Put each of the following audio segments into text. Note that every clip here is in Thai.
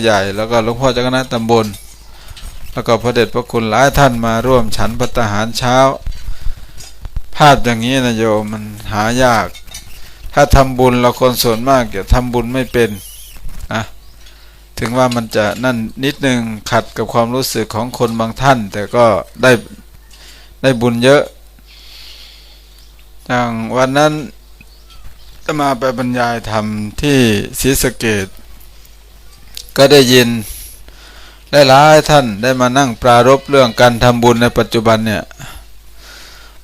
ใหญ่แล้วก็หลวงพ่อเจ้าคณะตำบลแล้วก็พระเดชพระคุณหลายท่านมาร่วมฉันภัตตาหารเช้าภาพอย่างนี้นะโยมมันหายากถ้าทำบุญเราคนส่วนมากจะทำบุญไม่เป็นนะถึงว่ามันจะนั่นนิดนึงขัดกับความรู้สึกของคนบางท่านแต่ก็ได้บุญเยอะอย่างวันนั้นจะมาไปบรรยายธรรมที่ศรีสะเกษก็ได้ยินหลายท่านได้มานั่งปรารภเรื่องการทำบุญในปัจจุบันเนี่ย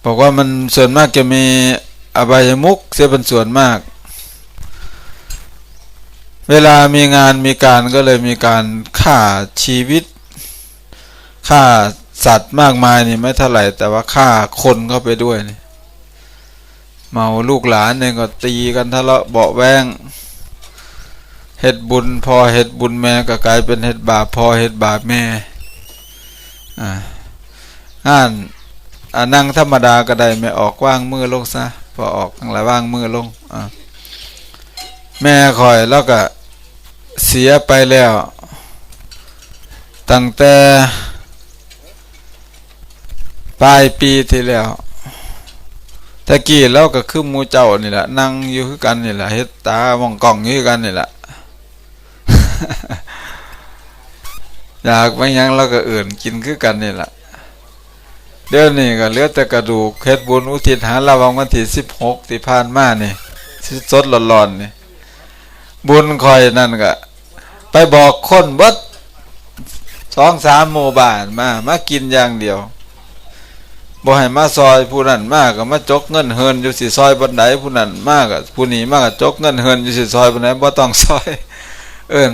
บอกว่ามันส่วนมากจะมีอบายมุขเสียเป็นส่วนมากเวลามีงานมีการก็เลยมีการฆ่าชีวิตฆ่าสัตว์มากมายนี่ไม่เท่าไหร่แต่ว่าฆ่าคนเข้าไปด้วยนี่เมาลูกหลานเนี่ยก็ตีกันทะเลาะเบาะแว้งเฮ็ดบุญพอเฮ็ดบุญแม่ก็กลายเป็นเฮ็ดบาปพอเฮ็ดบาปแม่นั่งธรรมดาก็ได้ไม่ออกว่างมือลงซะพอออกทั้งหลายว่างมือลงแม่คอยแล้วก็เสียไปแล้วตั้งแต่ปลายปีที่แล้วตะกี้แล้วก็คือหมู่เจ้านี่แหละนั่งอยู่คือกันนี่แหละเฮ็ดตามองกล้องอยู่คือกันนี่แหละ อยากไปยังเราก็อื่นกินคือกันนี่แหละเดี๋ยวนี้ก็เหลือแต่กระดูกเฮ็ดบุญอุทิศหาระวังวันที่16ที่ผ่านมานี่สดร้อนๆนี่บุญคอยนั่นก็ไปบอกคนเบิด 2-3 หมู่บ้านมากินอย่างเดียวบ่ให้มาซอยผู้นั้นมากก็มาจกเงินเฮินอยู่สิซอยบันไดผู้นั้นมากก็ผู้นี้มากก็จกเงินเฮินอยู่สิซอยบันไดบ่ต้องซอย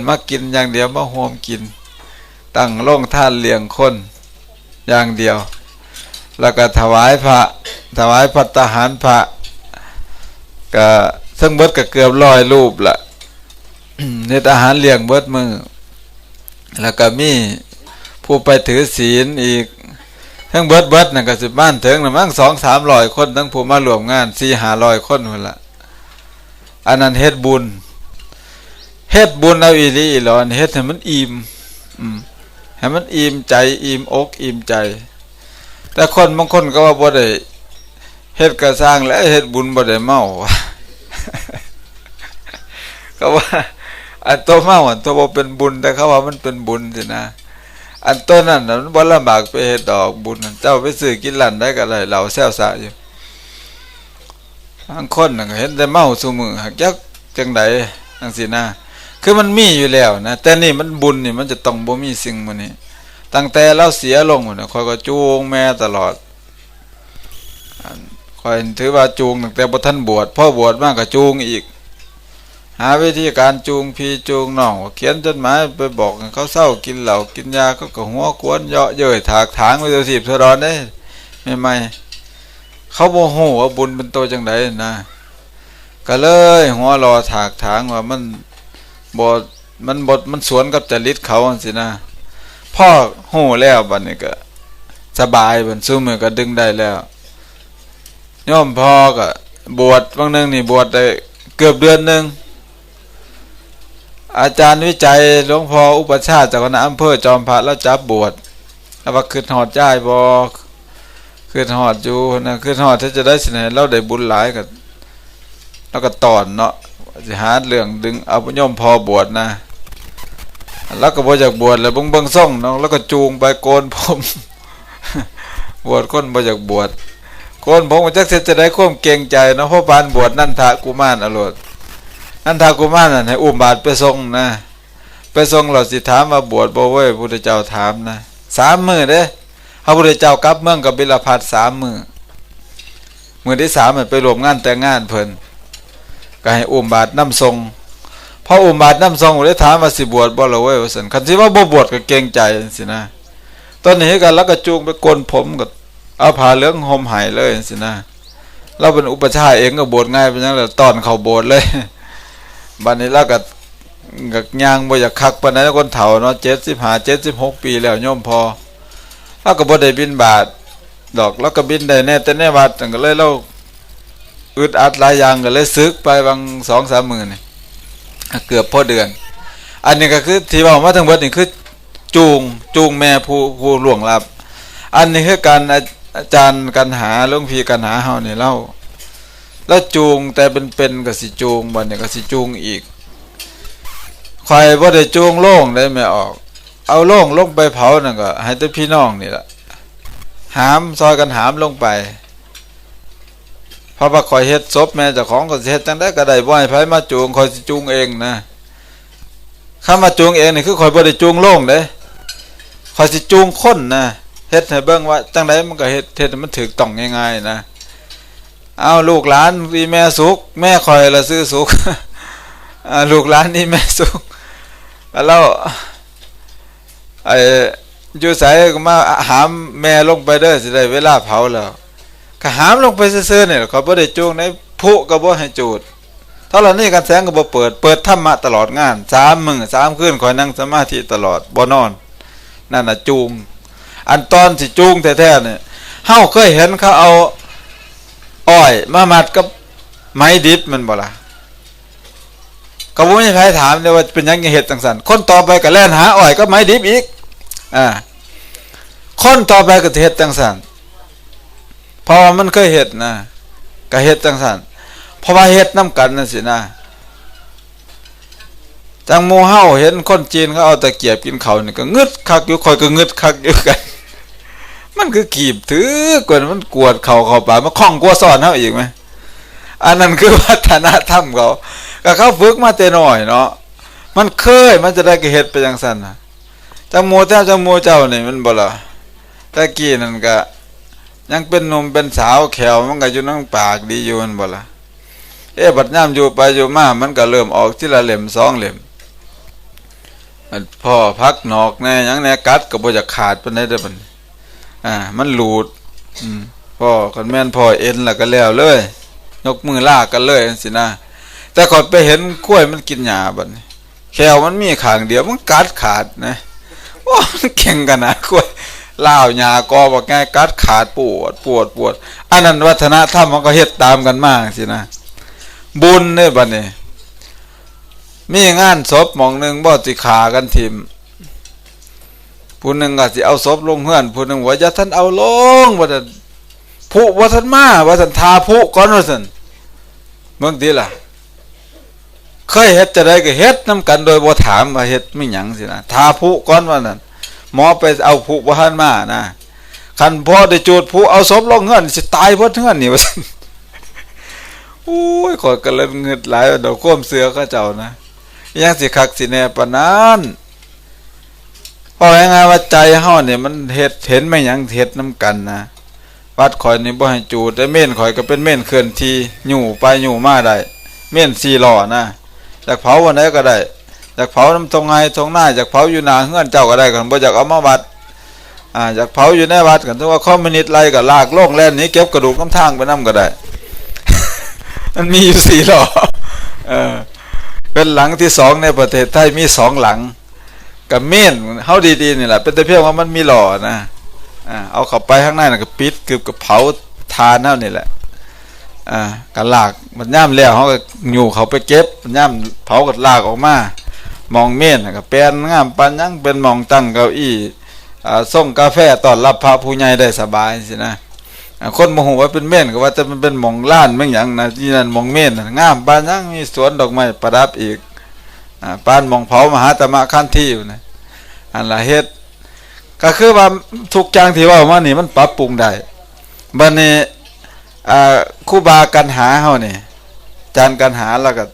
มากินอย่างเดียวมาโฮมกินตั้งโรงทานเลี้ยงคนอย่างเดียวแล้วก็ถวายภัตตาหารพระก็ทั้งเบิดก็เกือบ100 รูปละเฮ็ดอาหารเลี้ยงเบิดมื้อแล้วก็มีผู้ไปถือศีลอีกทั้งเบิดนั่นก็สิบ้านถึงน่ะมั้ง 2-300 คนทั้งผู้มาร่วมงาน 4-500 คนพุ่นล่ะอันนั้นเฮ็ดบุญเอาอีหลีอีหลอนเฮ็ดให้มันอิ่มให้มันอิ่มใจอิ่มอกอิ่มใจแต่คนบางคนก็ว่าบ่ได้เฮ็ดก็สร้างแล้วเฮ็ดบุญบ่ได้เมา ก็ว่าอันตัวเมาอันตัวบ่เป็นบุญแต่เขาว่ามันเป็นบุญสินะอันต้นนั้นมันบ่ลำบากไปเฮ็ดดอกบุญเจ้าไปซื้อกินลั่นได้ก็ได้เหล้าแซ่วซะอยู่บางคนน่ะก็เห็นแต่เมาซุมื้อหักจักจังได๋จังซี่นะคือมันมีอยู่แล้วนะแต่นี่มันบุญนี่มันจะต้องบ่มีสิ่งมื้อนี้ตั้งแต่เราเสียลงน่ะข้อยก็จูงแม่ตลอดข้อยถือว่าจูงตั้งแต่บ่ทันบวชพอบวชมาก็จูงอีกหาวิธีการจูงพี่จูงน้องเขียนจดหมายไปบอกให้เขาเศร้ากินเหล้ากินยาเขาก็หัวกวนเยาะเย้ยถากถางไปเสียบสะดอนได้ใหม่ๆเขาบ่ฮู้ว่าบุญเป็นตัวจังได๋นะก็เลยหัวรอถากถางว่ามันสวนกับจริตเขาจังซี่นะพ่อฮู้แล้วบัดนี้ก็สบายบัดซุมื้อก็ดึงได้แล้วโยมพ่อก็บวชบางนึงนี่บวชได้เกือบเดือนนึงอาจารย์วิจัยหลวงพ่ออุปชาติจากคณะอำเภอจอมพระแล้วจับบวชแล้วว่าขึ้นหอดย้ายบ่ขึ้นหอดอยู่นะขึ้นหอดถ้าจะได้สิให้เราได้บุญหลายก็แล้วก็ตอนเนาะสิหาเรื่องดึงเอาโยมพ่อบวชนะแล้วก็บ่อยากบวชแล้วเบิ่งส่งเนาะแล้วก็จูงไปโกนผม บวชคนบ่อยากบวชโกนผมจักสิจะได้ความเกรงใจเนาะเพราะปานบวชนันทกุมารอรรถนันทกุมารนั่นให้อุ้มบาตรไปส่งนะไปส่งเราสิถามว่าบวชบ่เว้ยพุทธเจ้าถามนะ3 มื้อเด้พระพุทธเจ้ากลับเมืองกับบิลพัส3 มื้อที่3มันไปร่วมงานแต่งงานเพิ่นก็ให้อุ้มบาตรนำส่งพออุ้มบาตรนำส่งเลยถามว่าสิบวชบ่ล่ะเว้ยว่าซั่นคันสิว่าบ่บวชก็เกรงใจจังซี่นะตอนนี้กันแล้วก็จูงไปโกนผมก็เอาผ้าเหลืองห่มให้เลยจังซี่นะเราเป็นอุปชฌาย์เองก็บวชง่ายเป็นจังได๋ตอนเข้าโบสถ์เลยบัดนี้เราก็ย่างบ่อยากคักปานใดคนเฒ่าเนาะ75-76 ปีแล้วโยมพอเราก็บ่ได้บิณฑบาตดอกแล้วก็บิณได้แน่แต่ในวัดก็เลยเราอึดอัดหลายอย่างก็เลยสึกไปบาง 2-3 มื้อนี่เกือบพอเดือน อันนี้ก็คือที่ว่าทั้งหมดนี่คือจูงแม่ผู้ล่วงลับอันนี้คือการอาจารย์กันหาหลวงพี่กันหาเฮานี่เล่าแล้วจูงแต่เป็นก็สิจูงบัดนี้ก็สิจูงอีกข่อยบ่ได้จูงโล่งได้ไม่ออกเอาโล่งลงไปเผานั่นก็ให้แต่พี่น้องนี่ล่ะหามซอยกันหามลงไปเพราะว่าข่อยเฮ็ดศพแม่เจ้าของก็สิเฮ็ดจังได๋ก็ได้บ่ให้ไผมาจูงข่อยสิจูงเองนะคำว่าจูงเองนี่คือข่อยบ่ได้จูงโล่งเด้ข่อยสิจูงคนนะเฮ็ดให้เบิ่งว่าจังได๋มันก็เฮ็ดให้มันถูกต้องง่ายๆนะเอาลูกหลานมีแม่สุขแม่ข่อยละซื้อสุข ลูกหลานนี่แม่สุขแล้วอยู่ไสก็มาหามแม่ลงไปเด้อสิได้เวลาเผาแล้วก็หามลงไปซื่อๆนี่ข่อยบ่ได้จูงในผู้ก็บ่ให้จูดเท่านี้กันแสงก็บ่เปิดธรรมะตลอดงาน3มื้อ3คืนข่อยนั่งสมาธิตลอดบ่นอนนั่นน่ะจูงอันตอนสิจูงแท้ๆเนี่ยเฮาเคยเห็นเขาเอาอ้อยมามัดกับไม้ดิบมันบ่ล่ะก็บ่มีใครถามเลยว่าเป็นหยังเฮ็ดจังซั่นคนต่อไปก็แล่นหาอ้อยกับไม้ดิบอีกคนต่อไปก็เฮ็ดจังซั่นเพราะว่ามันเคยเฮ็ดนะก็เฮ็ดจังซั่นเพราะว่าเฮ็ดนํกันนั่นสินะจังหมู่เฮาเห็นคนจีนเขาเอาตะเกียบกินข้าวนี่ก็งึดคักอยู่ข่อยก็งึดคักอยู่กันมันคือกีบถือกว่ามันกวดเข้าปากมันคล่องกว่าสอนเฮาอีกมั้ยอันนั้นคือวัฒนธรรมเขาก็เขาฝึกมาแต่น้อยเนาะมันเคยมันจะได้เฮ็ดไปจังซั่นน่ะจังหมู่เจ้านี่มันบ่ล่ะตะกี้นั่นก็ยังเป็นหนุ่มเป็นสาวแขวมันก็อยู่นำปากดีอยู่มันบ่ล่ะบัดยามอยู่ไปอยู่มามันก็เริ่มออกทีละเล่ม2เล่มพ่อพักนอกแน่หยังแน่กัดก็บ่จะขาดปานใดเด้อบัดมันหลุดพ่อคันแม่นพ่อเอ็นแล้วก็แล้วเลยยกมือลากกันเลยจังซี่นะแต่ก่อนไปเห็นกล้วยมันกินหญ้าบัดนี้แควมันมีข้างเดียวมันกัดขาดนะโอ้มันเก่งกันนะกล้วยล้าวหญ้ากอบ่แก่กัดขาดปวดอันนั้นวัฒนธรรมมันก็เฮ็ดตามกันมาจังซี่นะบุญเด้อบัดนี้มีงานศพหม่องนึงบ่สิฆ่ากันทิ่มผู้นึงก็สิเอาศพลงเฮือนผู้นึงว่าอย่าท่านเอาลงว่าท่านผู้ว่าท่านมาว่าท่านทาผู้ก่อนว่าซั่นเบิ่งติล่ะเคยเฮ็ดจะได้ก็เฮ็ดนํกันโดยบ่ถามว่าเฮ็ดมีหยังสินะทาผู้ก่อนว่านั่นหมอไปเอาผู้บ่ทันมานะคันพอได้จูดผู้เอาศพลงเฮือนสิตายเบิดเฮือนนี่ว่าซั่นโอ้ยขอยก็เลยงึดหลายดอกโคมเสือเขาเจ้านะยังสิคักสิแน่ปานนั้นพอยังไงว่าใจเฮาเนี่ยมันเห็นไม่หยังเฮ็ดนํกันนะวัดข่อยนี่บ่ให้จูดแต่เม่นข่อยก็เป็นเม่นเคลื่อนที่อยู่ไปอยู่มาได้เม่น4ล้อนะอยากเผาวันไหนก็ได้อยากเผาน้ำตรงไห้ตรงหน้าอยากเผาอยู่หน้าเฮือนเจ้าก็ได้กันบ่อยากเอามาวัดอยากเผาอยู่ในวัดกันถึงว่าคอมมิวนิสต์ไล่ก็ลากโล่งแล่นนี้เก็บกระดูกน้ำทางไปนำก็ได้ มันมีอยู่4ล้อเป็นหลังที่2ในประเทศไทยมี2หลังกับเม่นเฮาดีๆนี่แหละเป็นแต่เพียงว่ามันมีหล่อนะเอาเข้าไปข้างในน่ะก็ปิดกึบกับเผาทานเฮานี่แหละก็ลากมันย่ำแล้วเฮาก็อยู่เขาไปเก็บมันย่ำเผาก็ลากออกมามองเม่นก็แปลนงามปานยังเป็นหม่องตั้งเก้าอี้ส่งกาแฟต้อนรับพระผู้ใหญ่ได้สบายสินะคนบ่ฮู้ว่าเป็นเม่นก็ว่าแต่มันเป็นหม่องล้านแม่งหยังนะที่นั่นหม่องเม่นงามปานยังมีสวนดอกไม้ประดับอีกปานหม่องเผามหาตมะคันที่อยู่นะอันละเฮ็ดก็คือว่าทุกอย่างที่ว่ามานี่มันปรับปรุงได้บัดนี้ครูบากันหาเฮานี่อาจารย์กันหาแล้วก็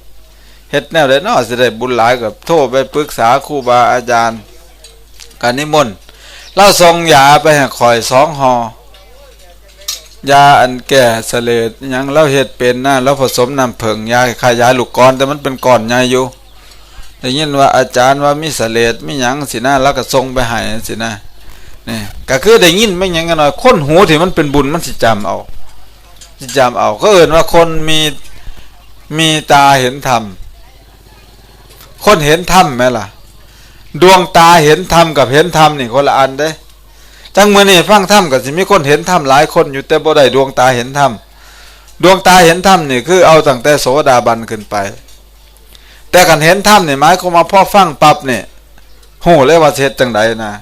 เฮ็ดแนวใดเนาะสิได้บุญหลายก็โทรไปปรึกษาครูบาอาจารย์ก็นิมนต์เราส่งยาไปให้ข่อย2ห่อยาอันแก่เสลดหยังเราเฮ็ดเป็นนะแล้วผสมน้ำผึ้งยาคล้ายยาลูกกรแต่มันเป็นก้อนใหญ่อยู่ได้ยินว่าอาจารย์ว่ามีเสลดมีหยังสินะแล้วก็ส่งไปให้สินะนี่ก็คือได้ยินไม่หยังกันหน่อยคนหูที่มันเป็นบุญมันสิจำเอาก็เอิ้นว่าคนมีตาเห็นธรรมคนเห็นธรรมแม่ล่ะดวงตาเห็นธรรมกับเห็นธรรมนี่คนละอันเด้จังมื้อนี้ฟังธรรมก็สิมีคนเห็นธรรมหลายคนอยู่แต่บ่ได้ดวงตาเห็นธรรมดวงตาเห็นธรรมนี่คือเอาตั้งแต่โสดาบันขึ้นไป แต่กันเห็นถ้ำเนี่ยหมายเขามมาพ่อฟังปั๊บเนี่ยโหเลยว่าเฮ็ดจังไดนะ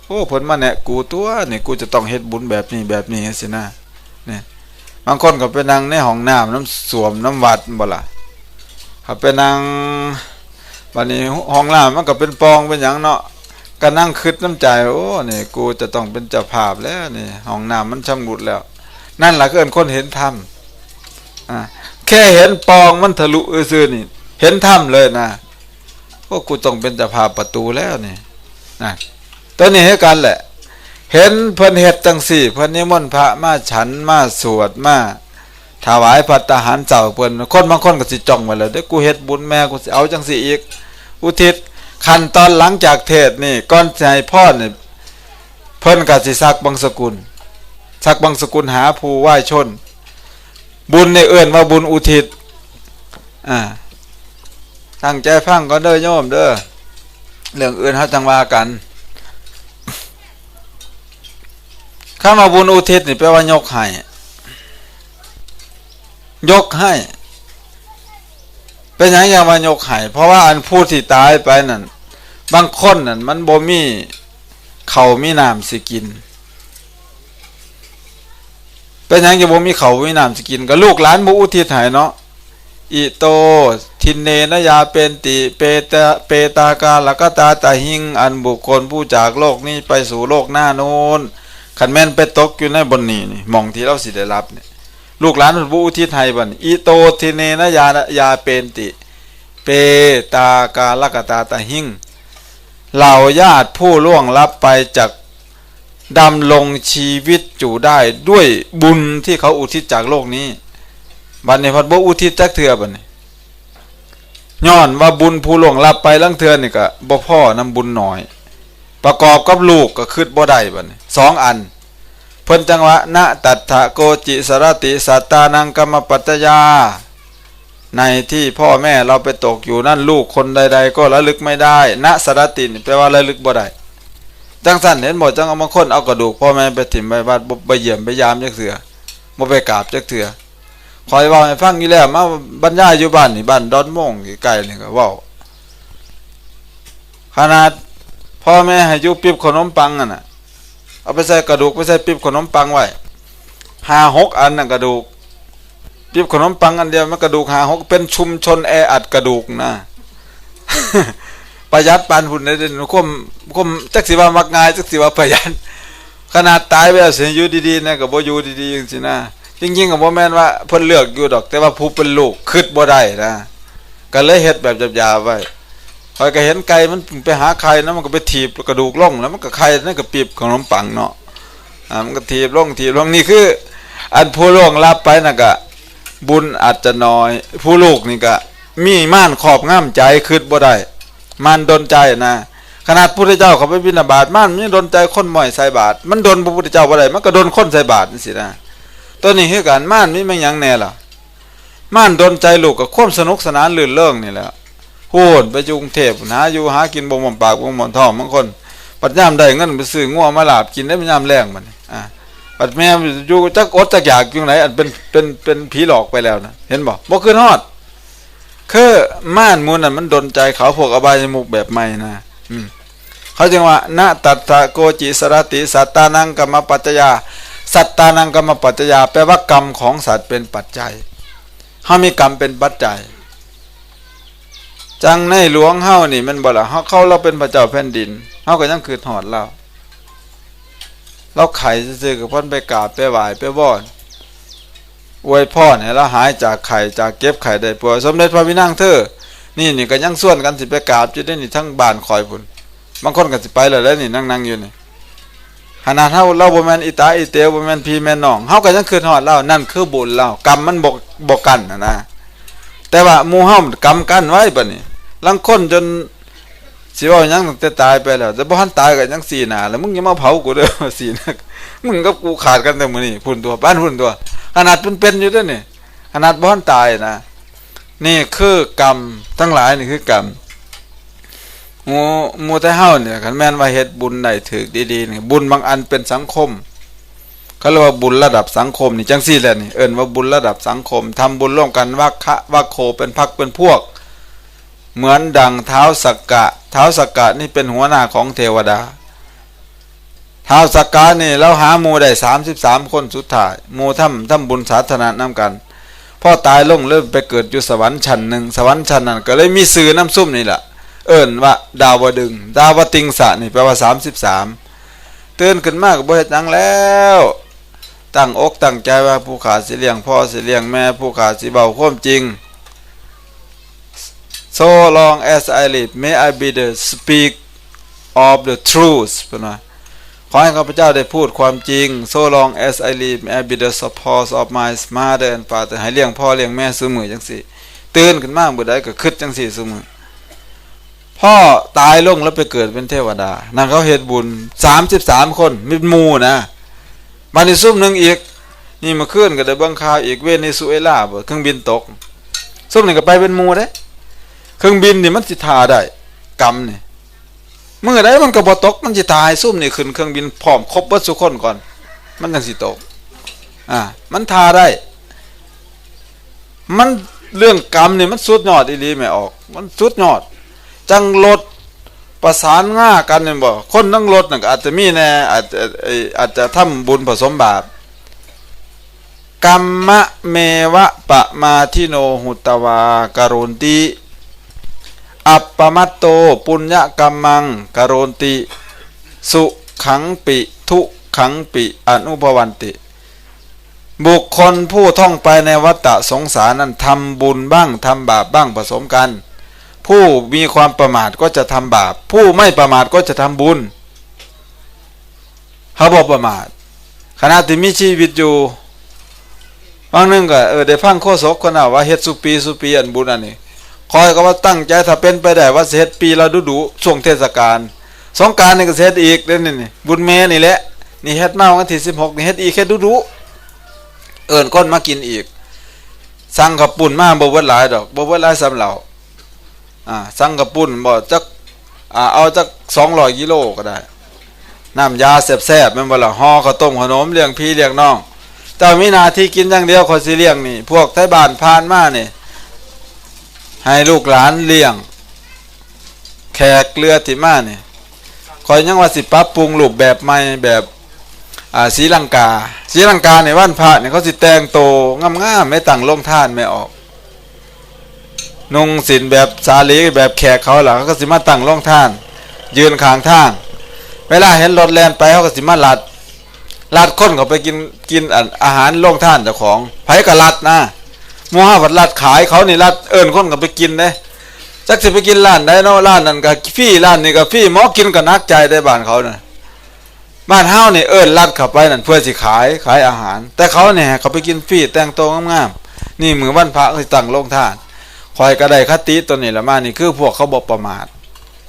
โอ้ผลมาเนี่ยกูตัวนี่กูจะต้องเฮ็ดบุญแบบนี้แบบนี้สินะเนี่ยบางคนก็ไปนั่งในห้องน้ำน้ำสวมน้ำวัดบ่ล่ะเขาไปนั่งวันนี้ห้องน้ำมันก็เป็นปองเป็นหยังเนาะก็นั่งคิดน้ำใจโอ้นี่กูจะต้องเป็นเจ้าภาพแล้วนี่ห้องน้ำมันชำรุดแล้วนั่นแหละก็เอิ้นคนเห็นธรรมแค่เห็นปองมันทะลุซื่อนี่เห็นธรรมเลยนะว่ากูต้องเป็นเจ้าภาพประตูแล้วนี่นะตัวนี้ให้กันแหละเห็นเพิ่นเฮ็ดจังสี่เพิ่นนิมนต์พระมาฉันมาสวดมาถวายภัตตาหารเจ้าเพิ่นคนบางคนก็สิจ้องไว้แล้วเด้อกูเฮ็ดบุญแม่กูสิเอาจังสี่อีกอุทิศขั้นตอนหลังจากเทศนี่ก่อนสิให้พรนี่เพิ่นก็สิซักบังสกุลซักบังสกุลหาผู้ไหว้ชนบุญนี่เอิ้นว่าบุญอุทิศตั้งใจฟังก่อนเด้อโยมเด้อเรื่องอื่นเฮาจังว่ากันคำว่าบุญอุทิศนี่แปลว่ายกให้ยกให้เป็นหยังอย่างว่ายกให้เพราะว่าอันผู้ที่ตายไปนั่นบางคนนั่นมันบ่มีข้าวมีน้ำสิกินเป็นหยังจะบ่มีข้าวมีน้ำสิกินก็ลูกหลานบ่อุทิศให้เนาะอิโตทินเนนยาเป็นติเปตากาลกตาตาหิงอันบุคคลผู้จากโลกนี้ไปสู่โลกหน้าโน้นขันแม่นไปตกอยู่ในบนนี้นี่มองที่เราสิได้รับเนี่ยลูกหลานผู้อุทิศให้บัดอิโตทินเนนยาเป็นติเปตากาลกตาตาหิงเหล่าญาติผู้ล่วงลับไปจากดำลงชีวิตอยู่ได้ด้วยบุญที่เขาอุทิศจากโลกนี้บัดนี้พัดบ่อุทิศจักเทื่อบัดนี้ย้อนว่าบุญผู้ล่วงลับไปลังเทื่อนี่ก็บ่พอนำบุญน้อยประกอบกับลูกก็คิดบ่ได้บัดนี้2อันเพิ่นจังว่านะตัทธะโกจิสรติสัตตานังกัมมปัตตยาในที่พ่อแม่เราไปตกอยู่นั่นลูกคนใดๆก็ระลึกไม่ได้นะสรตินี่แปลว่าระลึกบ่ได้จังสั่นเห็นบ่จังเอาบางคนเอากระดูกพ่อแม่ไปถิ่มไปวัดบ่ไปเยี่ยมไปยามจักเทื่อบ่ไปกราบจักเทื่อคอยเว้าให้ฟังอยู่แล้วมาบรรยายอยู่บ้านนี่บ้านดอนโมงใกล้ๆนี่ก็เว้าขนาดพ่อแม่ให้อยู่ปิ๊บขนมปังน่ะเอาไปใส่กระดูกไปใส่ปิ๊บขนมปังไว้5-6 อันน่ะกระดูกปิ๊บขนมปังอันเดียวมันกระดูก5-6เป็นชุมชนแออัดกระดูกนะประหยัดปานพุ่นได้คุมจักสิว่ามักง่ายจักสิว่าประหยัดขนาดตายไปแล้วสิอยู่ดีๆนะก็บ่อยู่ดีๆจังซี่นะจริงๆก็บ่แม่นว่าเพิ่นเลือกอยู่ดอกแต่ว่าผู้เป็นลูกคิดบ่ได้นะก็เลยเฮ็ดแบบหยาบๆไว้ข้อยก็เห็นไก่มันไปหาไข่นะมันก็ไปถีบกระดูกลงแล้วมันก็ไข่นั่นก็ปีบขนมปังเนาะมันก็ถีบลงนี่คืออันผู้ล่วงลับไปน่ะก็บุญอาจจะน้อยผู้ลูกนี่ก็มีม่านครอบงำใจคิดบ่ได้ม่านดลใจนะขนาดพระพุทธเจ้าเขาไปบิณฑบาตม่านมันยังดลใจคนหม่อยใส่บาตรมันดลพระพุทธเจ้าบ่ได้มันก็ดลคนใส่บาตรจังซี่นะตัวนี้คือกันม่านมีแม่นหยังแน่ล่ะม่านดลใจลูกก็ความสนุกสนานลื่นเริงนี่แหละโหดไปอยู่กรุงเทพหาอยู่หากินบ่หม่อมปากบ่หม่อมท้องบางคนปัดยามได้เงินไปซื้องัวมาลาบกินได้ยามแลงบัดนี้ปัดแม่อยู่จักอดจักอยากอยู่ไหนอันเป็นผีหลอกไปแล้วนะเห็นบ่คืนฮอดคือม่านมูลน่ะมันดลใจเขาพวกอบายมุกแบบใหม่นะเขาจึงว่านะตัทธะโกจิสรติสัตตานังกัมมปัจจยาสัตตานังกัมมปัจจยาแปลว่ากรรมของสัตว์เป็นปัจจัยเฮามีกรรมเป็นปัจจัยจังในหลวงเฮานี่มันบ่ล่ะเฮาเขาเราเป็นพระเจ้าแผ่นดินเฮาก็ยังคือหอดเราไข่ซื่อๆกับเพิ่นไปกราบไปไหว้ไปว่อนอวยพรให้เราหายจากไข่จากเก็บไข่ได้ป่วยสมเด็จพระวินางเธอนี่ก็ยังส่วนกันสิไปกราบอยู่ได้นี่ทั้งบ้านคอยพุ่นบางคนก็สิไปแล้วนี่นั่งอยู่นี่ขนาดเฮาเราบ่แม่นอีตาอีเตวบ่แม่นพี่แม่น้องเฮาก็ยังคือฮอดเรานั่นคือบุญเรากรรมมันบ่กันนะแต่ว่าหมู่เฮากรรมกันไว้บัดนี้ลางคนจนสิว่าหยังตั้งแต่ตายไปแล้วแต่บ่ทันตายก็ยังสีหน้าแล้วมึงอย่ามาเผากูเด้อสีหน้ามึงกับกูขาดกันแต่มื้อนี้พุ่นตัวบ้านพุ่นตัวขนาดเป็นอยู่เด้อนี่ขนาดบ่ทันตายนะนี่คือกรรมทั้งหลายนี่คือกรรมหมู่แต่เฮาเนี่ยคันแม่นว่าเฮ็ดบุญได้ถูกดีๆนี่บุญบางอันเป็นสังคมเขาเรียกว่าบุญระดับสังคมนี่จังซี่แหละนี่เอิ้นว่าบุญระดับสังคมทำบุญร่วมกันวัคคะวัคโคเป็นพรรคเป็นพวก เหมือนดังเท้าสักกะเท้าสักกะนี่เป็นหัวหน้าของเทวดาเท้าสักกะนี่เราหาหมู่ได้33คนสุดท้ายหมู่ทำบุญสาธารณะนำกันพอตายลงเริ่มไปเกิดอยู่สวรรค์ชั้นหนึ่งสวรรค์ชั้นนั้นก็เลยมีสื่อน้ำซุ่มนี่แหละเอิ้นว่าดาวดึงดาวติงสะนี่แปลว่า33ตื่นขึ้นมากบ่เฮ็ดหยังแล้วตั้งอกตั้งใจว่าผู้ขาสิเลี้ยงพ่อสิเลี้ยงแม่ผู้ขาสิเบาความจริง so long as I live may I be the speak of the truth เพิ่นว่าขอให้ข้าพเจ้าได้พูดความจริง so long as I live may I be the support of my mother and father ให้เลี้ยงพ่อเลี้ยงแม่ซุมื้อจังซี่ตื่นขึ้นมามื้อใดก็คิดจังซี่ซุมื้อพ่อตายลงแล้วไปเกิดเป็นเทวดานั่นเขาเฮ็ดบุญ33คนมีหมู่นะบัดนี้ซุ่มนึงอีกนี่มาขึ้นก็ได้เบิ่งข่าวอีกเวเนซุเอลาบ่เครื่องบินตกซุ่มนี่ก็ไปเป็นหมู่เด้เครื่องบินนี่มันสิท่าได้กรรมนี่มื้อใดมันก็บ่ตกมันสิตายซุ่มนี่ขึ้นเครื่องบินพร้อมครบเบิดทุกคนก่อนมันจังสิตกมันท่าได้มันเรื่องกรรมนี่มันสุดยอดอีหลีแม่ออกมันสุดยอดจังรถประสานง่ากันเนี่ยบ่คนทั้งรถน่ะอาจจะมีแน่อาจจะทำบุญผสมบาปกัมมะเมวะปะมาทิโนหุตวากโรนติอัปปมัตโตปุญญกัมมังกโรนติสุขังปิทุขังปิอนุภวันติบุคคลผู้ท่องไปในวัฏสงสารนั้นทำบุญบ้างทำบาปบ้างผสมกันผู้มีความประมาทก็จะทำบาปผู้ไม่ประมาทก็จะทำบุญเขาบอกประมาทขณะที่มีชีวิตอยู่บางนึงก็ได้ฟังโฆษกคนน่ะว่าเฮ็ดสุปีอันบุญอันนี้คอยก็ว่าตั้งใจถ้าเป็นไปได้ว่าเฮ็ดปีละดุช่วงเทศกาลสงกรานต์นี่ก็เฮ็ดอีกเด้นี่บุญแม่นี่แหละนี่เฮ็ดมาวันที่16นี่เฮ็ดอีกแค่ดุคนมากินอีกสั่งข้าวปุ้นมาบ่เบิดหลายดอกบ่เบิดหลายสำเหล่าสั่งกระปุ้นบ่จักเอาจัก200กิโลก็ได้น้ำยาแซ่บๆแม่นบ่ล่ะห่อข้าวต้มขนมเลี้ยงพี่เลี้ยงน้องแต่มีหน้าที่กินอย่างเดียวคนสิเลี้ยงนี่พวกไทบ้านผ่านมานี่ให้ลูกหลานเลี้ยงแขกเรือที่มานี่คอยยังว่าสิปรับปรุงรูปแบบใหม่แบบศรีลังกาในวันพระนี่เขาสิแต่งโตงามๆไม่ตั้งลงทานไม่ออกนุ่งศีลแบบสาลีแบบแขกเขาล่ะเขาก็สิมาตั้งร่องท่านยืนข้างทางเวลาเห็นรถแล่นไปเขาก็สิมาลัดคนเขาไปกินอาหารร่องท่านเจ้าของไผก็ลัดนะหมู่ห้าวัดลัดขายเขานี่ลัดคนก็ไปกินเด้จักสิไปกินร้านใดเนาะร้านนั้นก็ฟรีร้านนี้ก็ฟรีหมอกินก็นักใจได้บ้านเขาน่ะบ้านเฮานี่ลัดเข้าไปนั่นเพื่อสิขายอาหารแต่เขาเนี่ยเขาไปกินฟรีแต่งตัวงามๆนี่มื้อวันพระเขาสิตั้งร่องท่านคอยกระไดคติตัวนี้ละมานี่คือพวกเขาบอกประมาท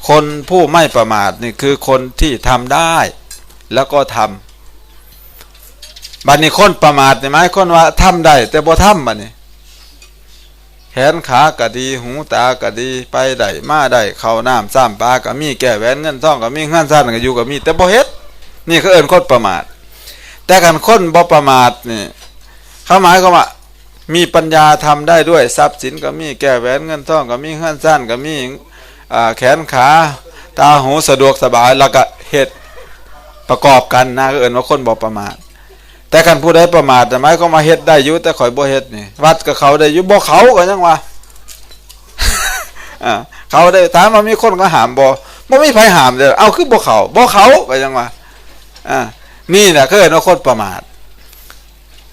คนผู้ไม่ประมาทนี่คือคนที่ทำได้แล้วก็ทำบัดนี้คนประมาทนี่หมายคนว่าทำได้แต่บ่ทำบัดนี้แขนขาก็ดีหูตาก็ดีไปได้มาได้เข้าน้ำซ้ำปลาก็มีแก้แหวนเงินทองก็มีเงินซ่านก็อยู่ก็มีแต่บ่เฮ็ดนี่คือคนประมาทแต่กันคนบ่ประมาทนี่เขาหมายความว่ามีปัญญาทำได้ด้วยทรัพย์สินก็มีแก้แหวนเงินทองก็มีเงินสั้นก็มีแขนขาตาหูสะดวกสบายแล้วก็เฮ็ดประกอบกันนะก็ว่าคนบ่ประมาทแต่กันผู้ใดประมาทแต่หมายก็มาเฮ็ดได้อยู่แต่ข่อยบ่เฮ็ดนี่วัดกับเขาได้อยู่บ่เขาก็ยังว่า เขาได้ถามว่ามีคนก็ห้ามบ่มีไผห้ามเด้อเอาคือบ่เขาก็ยังว่านี่แหละคือว่าคนประมาท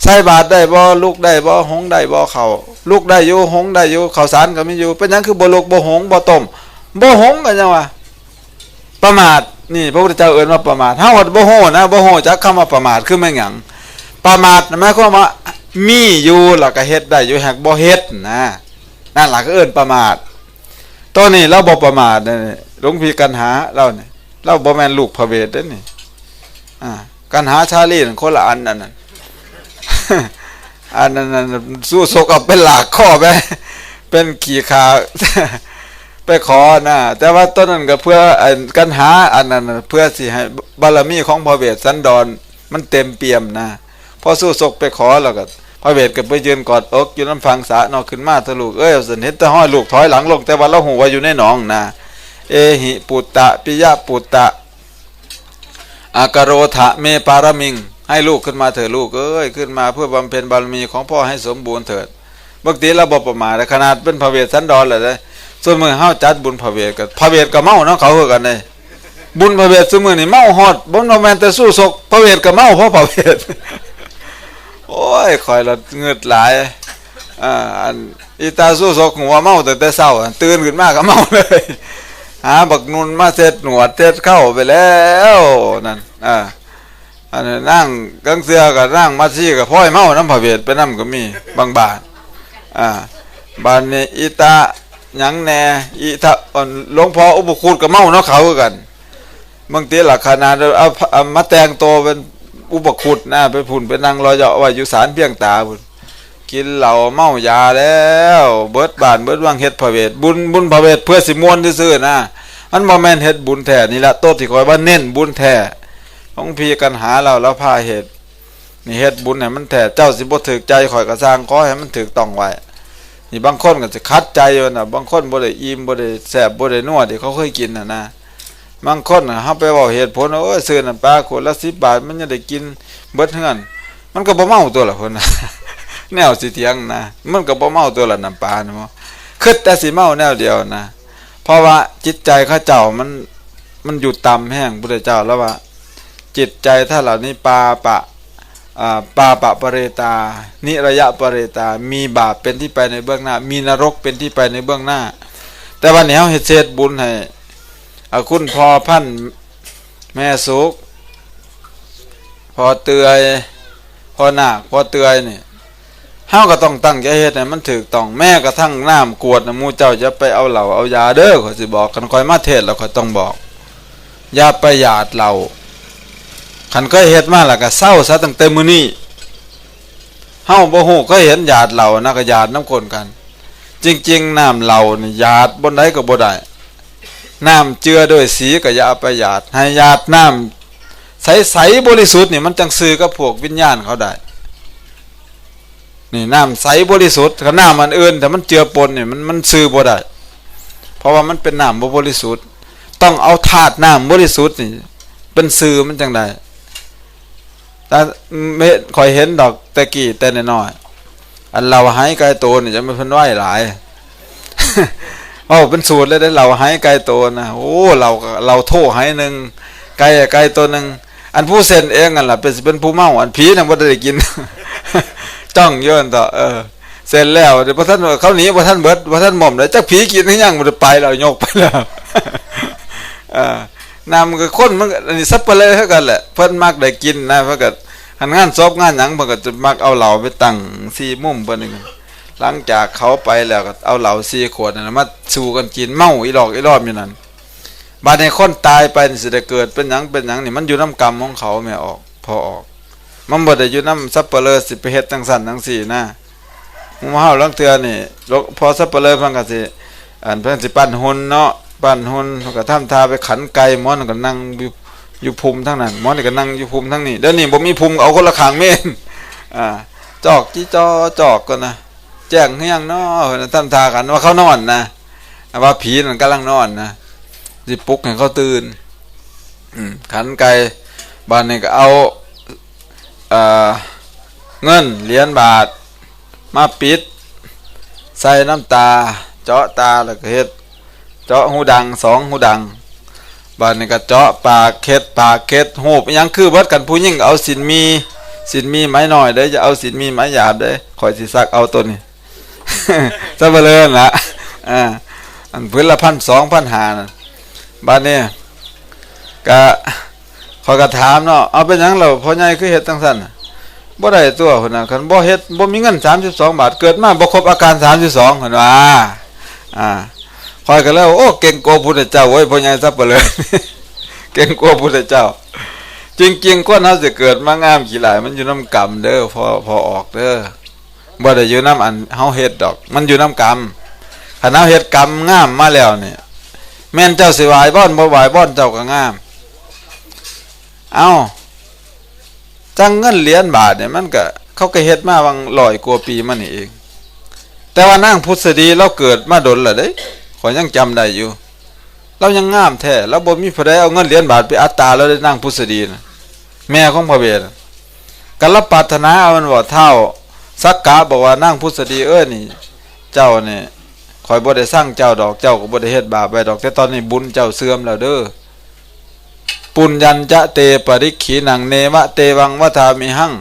ใส่บาตรได้บ่ลุกได้บ่หงได้บ่เขาลุกได้อยู่หงได้อยู่ข้าวสารก็มีอยู่เป็นหยังคือบ่ลุกบ่หงบ่ต้มบ่หงก็จังว่าประมาทนี่พระพุทธเจ้าเอิ้นว่าประมาทเฮาบ่ฮู้นะบ่ฮู้จักคำว่าประมาทคือแม่นหยังประมาทหมายความว่ามีอยู่แล้วก็เฮ็ดได้อยู่แฮกบ่เฮ็ดนะนั่นล่ะก็เอิ้นประมาทตัวนี้เราบ่ประมาทนี่หลวงพี่กันหาเรานี่เราบ่แม่นลูกพระเวทเด้นี่กันหาชาลีนั่นคนละอันนั่นอันนั้นสู้ศกเอาเป็นหลากข้อไปเป็นขี่ขาไปขอนะแต่ว่าต้นนั้นก็เพื่อกันหาอันนั้นเพื่อสิให้บารมีของพระเวสสันดรมันเต็มเปี่ยมนะพอสู้ศกไปขอแล้วก็ พระเวทก็ไปยืนกอดอกอยู่น้ำฟังสะนอกขึ้นมาทะลุเอ้ยสันเห็นแต่ห้อยลูกถอยหลังลงแต่ว่าเราหูว่าอยู่ในหนองนะเอหิปุตตะปิยะปุตตะอากโรธะเมปารมิงให้ลูกขึ้นมาเถิดลูกเอ้ยขึ้นมาเพื่อบำเพ็ญบารมีของพ่อให้สมบูรณ์เถิดบางทีเราบ่ประมาทขนาดเป็นพระเวทสันดรเลยส่วนมือเฮาจัดบุญพระเวทกับพระเวทกับเมาเนาะเขาคือกันเลยบุญพระเวทซุมื้อนี่เมาฮอดบ่แม่นแต่สู้ศกพระเวทกับเมาเพราะพระเวทโอ้ยคอยละเงือดหลายอันอีตาสู้ศกหัวเมาแต่เช้าตื่นขึ้นมาก็เมาเลยหาบักนุนมาเสร็จหนวดเสร็จเข้าไปแล้วนั่นอันนั้นนั่งกังเสือกับนั่งมัดซี่กับพ่อยเมาน้ำพระเวทไปน้ำก็มีบางบาทบานนี้อีตาหยังแน่อีตาหลวงพ่ออุปคุตกับเมาเนาะเขากันบางทีหลักขนาดเอามาแต่งตัวเป็นอุปคุตนะไปพุ่นไปนั่งรอเยาะว่าอยู่ศาลเพียงตาพุ่นกินเหล้าเมายาแล้วเบิดบานเบิดวังเฮ็ดพระเวทบุญพระเวทเพื่อสิมวนซื่อๆนะมันบ่แม่นเฮ็ดบุญแท้นี่ละโตที่คอยว่าเน้นบุญแท้ของพี่กันหาเราแล้วพาเฮ็ดนี่เฮ็ดบุญให้มันแท้เจ้าสิบ่ถูกใจข่อยก็สร้างขอให้มันถูกต้องไว้นี่บางคนก็จะคัดใจอยู่น่ะบางคนบ่ได้อิ่มบ่ได้แซ่บบ่ได้นัวที่เขาเคยกินน่ะนะบางคนเฮาไปเว้าเหตุผลโอ้ยซื้อน้ำปลาขวดละ10 บาทมันจะได้กินเบิดเฮือนมันก็บ่เมาตัวละเพิ่นน่ะแนวสิเถียงนะมันก็บ่เมาตัวละน้ำปลาเนาะคิดแต่สิเมาแนวเดียวนะเพราะว่าจิตใจเขาเจ้ามันอยู่ต่ำแห้งพุทธเจ้าแล้วว่าจิตใจถ้าเหล่านี้ปาปะปะเรตานิระยะปะเรตามีบาปเป็นที่ไปในเบื้องหน้ามีนรกเป็นที่ไปในเบื้องหน้าแต่วันนี้เฮาเฮ็ดเศษบุญให้คุณพ่อพันแม่สุกพอเตือยพอนาคพอเตือยนี่เฮาก็ต้องตั้งใจเฮ็ดให้มันถูกต้องแม่กระทั่งน้ำกวดน่ะหมู่เจ้าอย่าไปเอาเหล้าเอายาเด้อข้อยสิบอกกันค่อยมาเทศแล้วค่อยต้องบอกอย่าไปหยาดเหล้าคันเคยเฮ็ดมาแล้วก็เศร้าซะตั้งแต่มื้อนี้เฮาบ่ฮู้เคยเห็นหยาดเหล้านะก็หยาดน้ำคนกันจริงๆน้ำเหล้านี่หยาดบนใดก็บ่ได้น้ำเจือด้วยสีก็อย่าเอาไปหยาดให้หยาดน้ำใสๆบริสุทธิ์นี่มันจังซื่อกับพวกวิญญาณเขาได้นี่น้ำใสบริสุทธิ์กับน้ำอันอื่นแต่มันเจือปนนี่มันซื่อบ่ได้เพราะว่ามันเป็นน้ำบ่บริสุทธิ์ต้องเอาธาตุน้ำบริสุทธิ์นี่เป็นซื่อมันจังได๋แต่ไม่ค่อยเห็นดอกตะกี้แต่น้อยๆอันเราหายไกลโตนี่จะไม่เพิ่นไหวหลายโอ้เป็นสูตรเลยได้เราหายไกลโตนะโอ้เราโทหายนึงไกลตัวนึงอันผู้เซ็นเองนั่นล่ะเป็นผู้เมาอันผีน่ะบ่ได้กินจ้องย้อนต่อเสร็จแล้วเดี๋ยวพระท่านเขาหนีพระท่านเบิดพระท่านหม่อมเลยจักผีกินยังมันไปแล้วยกไปแล้วนำก็คนมันอันนี้ซับไปเลยเท่ากันแหละเพิ่นมักได้กินนะเพราะก็หันงานศพงานหยังเพิ่นก็จะมักเอาเหล้าไปตั้ง4มุมเพิ่นนี่หลังจากเขาไปแล้วก็เอาเหล้า4 ขวดนั่นมาสู่กันกินเมาอีหลอกอีรอบอยู่นั่นบัดนี้คนตายไปสิได้เกิดเป็นหยังนี่มันอยู่น้ำกรรมของเขาแม่ออกพอออกมันบ่ได้อยู่น้ำซับเปลือสิไปเฮ็ดจังซั่นจังซี่นะหมู่เฮาลางเทื่อนี่พอซับเปลือเพิ่นก็สิเพิ่นสิปั้นหุ่นเนาะปั้นหุ่นเพิ่นก็ทำท่าไปขันไก่หมอนก็นั่งอยู่ภูมิทั้งนั้นหมอนนี่ก็นั่งอยู่ภูมิทั้งนี้เดี๋ยวนี้บ่มีภูมิเอาคนละข้างเมนจอกจิจอจอกก็นะแจ้งเฮียงเนาะเพิ่นทำท่ากันว่าเขานอนนะว่าผีนั่นกำลังนอนนะสิปลุกให้เขาตื่นขันไก่บ้านนี้ก็เอาเงินเหรียญบาทมาปิดใส่น้ำตาเจาะตาแล้วก็เฮ็ดเจาะหูดัง2 หูดังบ้านนี้ก็เจาะปากเค็ดหูบยังคือเบิดกันผู้หญิงเอาสินมีไม้น้อยเด้จะเอาสินมีไม้หยาบเด้ข่อยสิซักเอาตัวนี้ ซะบ่เลยล่ะอันพื้นละ 1,200 1,500 นั่นบ้านนี้ก็ข้อยก็ถามเนาะเอาเป็นหยังเราพ่อใหญ่คือเฮ็ดจังซั่นบ่ได้ตัวพุ่นน่ะคันบ่เฮ็ดบ่มีเงิน32 บาทเกิดมาบ่ครบอาการ32เพิ่นว่าข้อยก็แล้วโอ้เก่งกว่าพุทธเจ้าเว้ยพ่อใหญ่ซับเปเลยเก่งกว่าพุทธเจ้าจริงๆคนเฮาสิเกิดมางามขี้หลายมันอยู่นำกรรมเด้อพอออกเด้อบ่ได้อยู่นำอันเฮาเฮ็ดดอกมันอยู่นำกรรมคันเฮาเฮ็ดกรรมงามมาแล้วนี่แม่นเจ้าสิไหว้บ่ไหว้บ่เจ้าก็งามจังเงินเหรียญบาทเนี่ยมันก็ เขาก็เฮ็ดมาวัง100 กว่าปีมานี่เองแต่ว่านางพุทธดีเราเกิดมาดนล่ะเด้ขอยยังจำได้อยู่เรายังงามแท้แล้วบ่มีผู้ใดเอาเงินเหรียญบาทไปอัตตาแล้วได้นางพุทธดีนะแม่ของพระเวทกันรับปรารถนาเอามันว่าเท่าสักกะบอกว่านางพุทธดีนี่เจ้านี่ข่อยบ่ได้สร้างเจ้าดอกเจ้าก็บ่ได้เฮ็ดบาปไว้ดอกแต่ตอนนี้บุญเจ้าเสื่อมแล้วเด้อปุญญัญจะเตปริขีนังเนวะเตวังวทามิหัง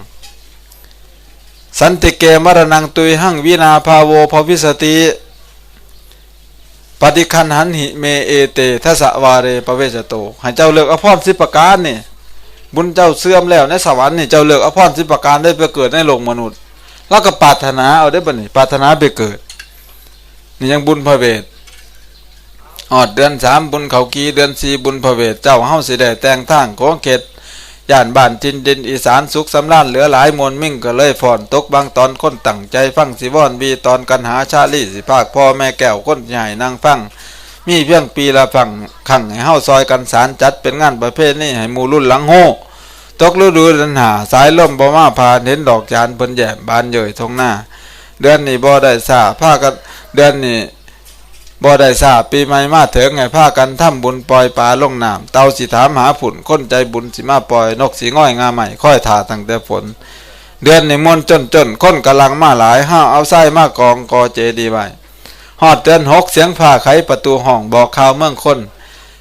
สันติเกมรณังตุยหังวินาภาโวภวิสติปฏิคันหันหิเมเอเตทัสวาเรปเวชโตให้เจ้าเลิกอภร10 ประการนี่บุญเจ้าเสื่อมแล้วในสวรรค์นี่เจ้าเลิกอภร10 ประการได้ไปเกิดในโลกมนุษย์แล้วก็ปรารถนาเอาได้บ่นี่ปรารถนาไปเกิดนี่ยังบุญพระเวทเดือน3บุญเขากีเดือน4บุญพระเวทเจ้าเฮาสิได้แต่งทางของเขตย่านบ้านจินดินอีสานสุขสำราญเหลือหลายมวลมิ่งก็เลยฟ้อนตกบางตอนคนตั้งใจฟังสิวอนวีตอนกันหาชาลีสิภาคพ่อแม่แก้วคนใหญ่นั่งฟังมีเพียงปีละฟังขังให้เฮาซอยกันสารจัดเป็นงานประเภทนี้ให้หมู่รุ่นหลังโหตกฤดูเดือนหาสายลมบ่มาพาเห็นดอกจานเพิ่นแย้มบานเยยทงหน้าเดือนนี้บ่ได้ซาพากันเดือนนี้บ่ได้ทราบปีใหม่มาถึงไงพากันทำบุญปล่อยปลาลงน้ำเต่าสิถามหาผุ่นคนใจบุญสิมาปล่อยนกสีง่อยงาใหม่ค่อยถ่าตั้งแต่ฝนเดือนนี้มนจนคนกำลังมาหลายห้าเอาไส้มากองกอเจดีไว้ฮอดเดือน6เสียงผ้าไขประตูห้องบอกข่าวเมืองคน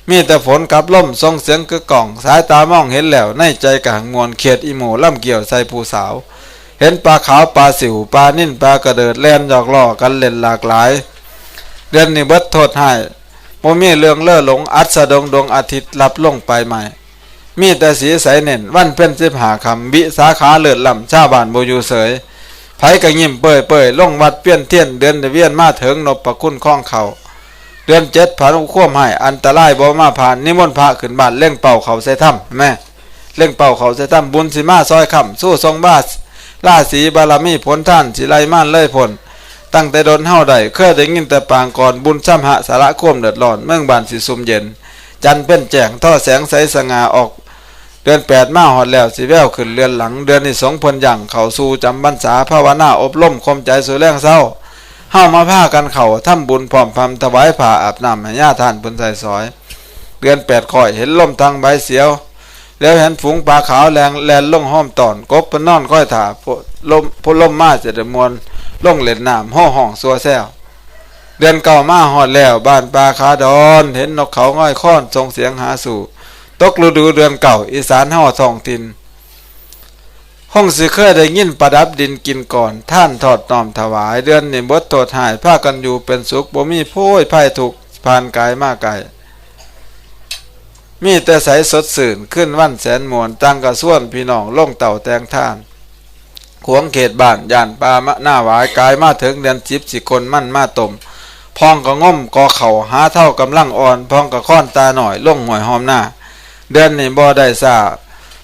มีแต่ฝนกับลมส่งเสียงกึกก้องสายตามองเห็นแล้วในใจกลางมวลเขียดอีโมล่ำเกี่ยวใส่ผู้สาวเห็นปลาขาวปลาสิวปลานิ่นปลากระเดิดแล่นหยอกล้อกันเล่นหลากหลายเดือนนี้เบิดโทษให้บ่มีเรื่องเล่อหลงอัสดงดวงอาทิตย์ลับลงไปใหม่มีแต่สีใสเน่นวันเพ็ญ15 ค่ำวิสาขาเลิศล้ำชาวบ้านบ่อยู่เสยไผก็ยิ้มเปื่อยลงวัดเปี้ยนเทียนเดือนเวียนมาถึงนบประคุณข้องเขาเดือน7ผ่านควมให้อันตรายบ่มาผ่านนิมนต์พระขึ้นบ้านเล่งเป่าเขาใส่ถ้ำแม่เล่งเป่าเขาใส่ถ้ำบุญสิมาซอยค่ำสู้ทรงบาสราศีบารมีผลท่านสิไลม่านเลยผลตั้งแต่โดนเฮาได้เคยได้ยินแต่ปางก่อนบุญซ้ำหะสาระควมเดือดร้อนเมืองบ้านสิซุ่มเย็นจันเป็นแจ้งท่อแสงใสสง่าออกเดือน8มาฮอดแล้วสิแววขึ้นเรือนหลังเดือนที่2เพิ่นย่างเข้าสู่จำพรรษาภาวนาอบรมคมใจสู่แรงเศร้าเฮามาพากันเข้าทำบุญพร้อมพำถวายผ้าอาบน้ำให้ญาติท่านเพิ่นใส่ซอยเดือน8ค่อยเห็นลมทางใบเสียวแล้วเห็นฝูงปลาขาวแรงแล่นลงห้อมตอนกบเพิ่นนอนค่อยถ่าลมมาจะได้มวลลงเล่นน้ำห้องซัวแซวเดือนเก่ามาฮอดแล้วบ้านปลาคาดอนเห็นนกเขาง่อยค้อนส่งเสียงหาสู่ตกฤดูเดือนเก่าอีสานเฮาท้องถิ่นห้องสิเคยได้ยินประดับดินกินก่อนท่านทอดน้อมถวายเดือนนี้บดโทษหายพากันอยู่เป็นสุขบ่มีโพยภัยทุกข์ผ่านกายมาไกลมีแต่ใสสดสื่นขึ้นวันแสนมวลตั้งกระส่วนพี่น้องลงเต่าแตงท่านขวงเขตบ้านย่านปลามะหน้าหวายกายมาถึงเดือน10สิคนมั่นมาตมพองก็ง่มกอเข่าหาเท่ากำลังอ่อนพองก็ค้อนตาหน่อยลงหวยหอมหน้าเดือนนี้บ่ได้ทราบ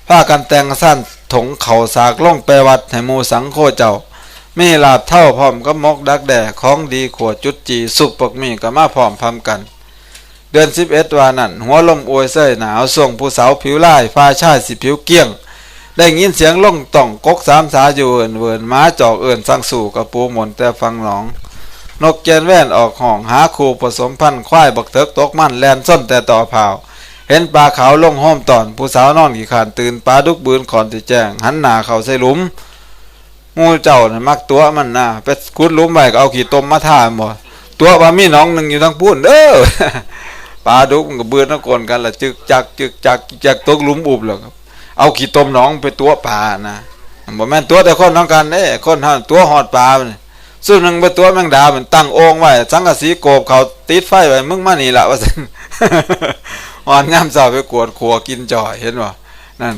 พากันแต่งสั้นถงเข่าสากลงไปวัดให้หมู่สังโฆเจ้ามีลาบเท่าพร้อมกับมกดักแด่ของดีขวดจุดจีสุปปกมีก็มาพร้อมพำกันเดือน11ว่านั่นหัวลมอวยเส้ยหนาวส่งผู้สาวผิวลายฟ้าชายสิผิวเกี้ยงได้ยินเสียงล่องต่องกก3 สาอยู่เอินม้าจอกเอินสั่งสู่กับปูหมนแต่ฟังหนองนกแกนแว่นออกห้องหาคู่ผสมพันธุ์ควายบักเถิกตกมันแลนส้นแต่ต่อเผาเห็นปลาขาวลงห้อมตอนผู้สาวนอนขี่ขานตื่นปลาดุกบืนขอนที่แจ้งหันหน้าเข้าใส่หลุมงูเจ้าน่ะมักตัวมันน่ะไปขุดหลุมไว้ก็เอาขี้ต้มมาท่าหมดตัวว่ามีน้องนึงอยู่ทางพูนเด้อ ปลาดุกมันก็บืนตะโกนกันละจึกจักตกหลุมอุบแล้วครับเอาขี้ต้มน้องไปตัวปลานะบ่แม่นตัวแต่คนต้องการเด้คนหาตัวหอดปลาซึ่งนึงไปตัวแมงดามันตั้งโอ่งไว้สังกะสีโกบเขาติดไฟไว้มึงมานี่ล่ะว่าซั่น อ่อนยามเช้าไปกวดขัวกินจ่อยเห็นบ่นั่น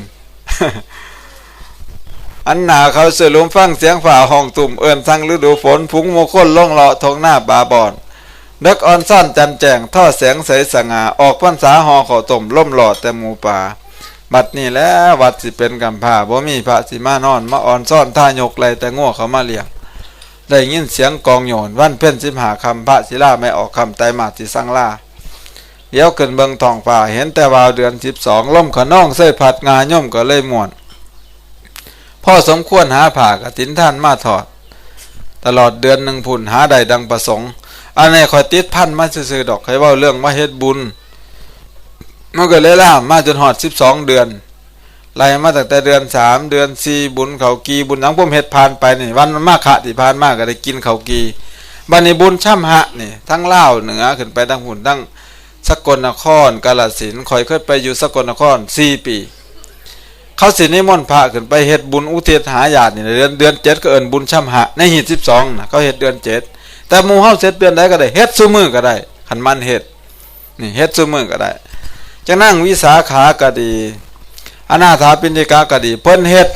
อันหนาเขาเสือลุมฟังเสียงฝ่าห้องตุ่มเอิ้นสั่งฤดูฝนพุงโมคนล่องเลาะทงหน้าบาบอนนึกอ่อนซ่อนจันแจงท่อแสงใสสง่าออกพรรษาหอข้าวต้มล่มหลอดแต่หมู่ป่าบัดนี้แล้ววัดสิเป็นกำพร้าบ่มีพระสิมานอนมาอ่อนซ่อนท่ายกไหลแต่ง้อเขามาเลี้ยงได้ยินเสียงกองโยนวันเพ็ญ15 ค่ำพระศิลาไม่ออกคำไตรมาสสิสังลาเดี๋ยวขึ้นเบิ่งท้องฟ้าเห็นแต่วาวเดือน12ลมขนองเสยพัดงาย่อมก็เลยม่วนพ พ่อสมควรหาผ่ากฐินท่านมาถอดตลอดเดือนหนึ่งพุ่นหาใดดังประสงค์อันนี้คอยติดพันมาซื่อๆดอกให้เว้าเรื่องมาเฮ็ดบุญมันก็เลยล่ามาจนหอด12 เดือนไล่มาตั้งแต่เดือน3เดือน4บุญเขากีบุญหยังผมเฮ็ดผ่านไปนี่วันมาฆะที่ผ่านมาก็ได้กินเขากีบัดนี้บุญช่ำหะนี่ทั้งลาวเหนือขึ้นไปทั้งหุ่นทั้งสกลนครกาฬสินธุ์ข่อยเคยไปอยู่สกลนคร4 ปีเขาสินิมนต์พระขึ้นไปเฮ็ดบุญอุทิศหาญาตินี่เดือน7ก็เอิ้นบุญช่ำหะในหีด12น่ะเขาเฮ็ดเดือน7แต่หมู่เฮาเสร็จเดือนใดก็ได้เฮ็ดซุมื้อก็ได้คันมันเฮ็ดนี่เฮ็ดซุมื้อก็ได้จังนั่งวิสาขาก็ดีอนาถาปิณฑิกาก็ดีเพิ่นเฮ็ด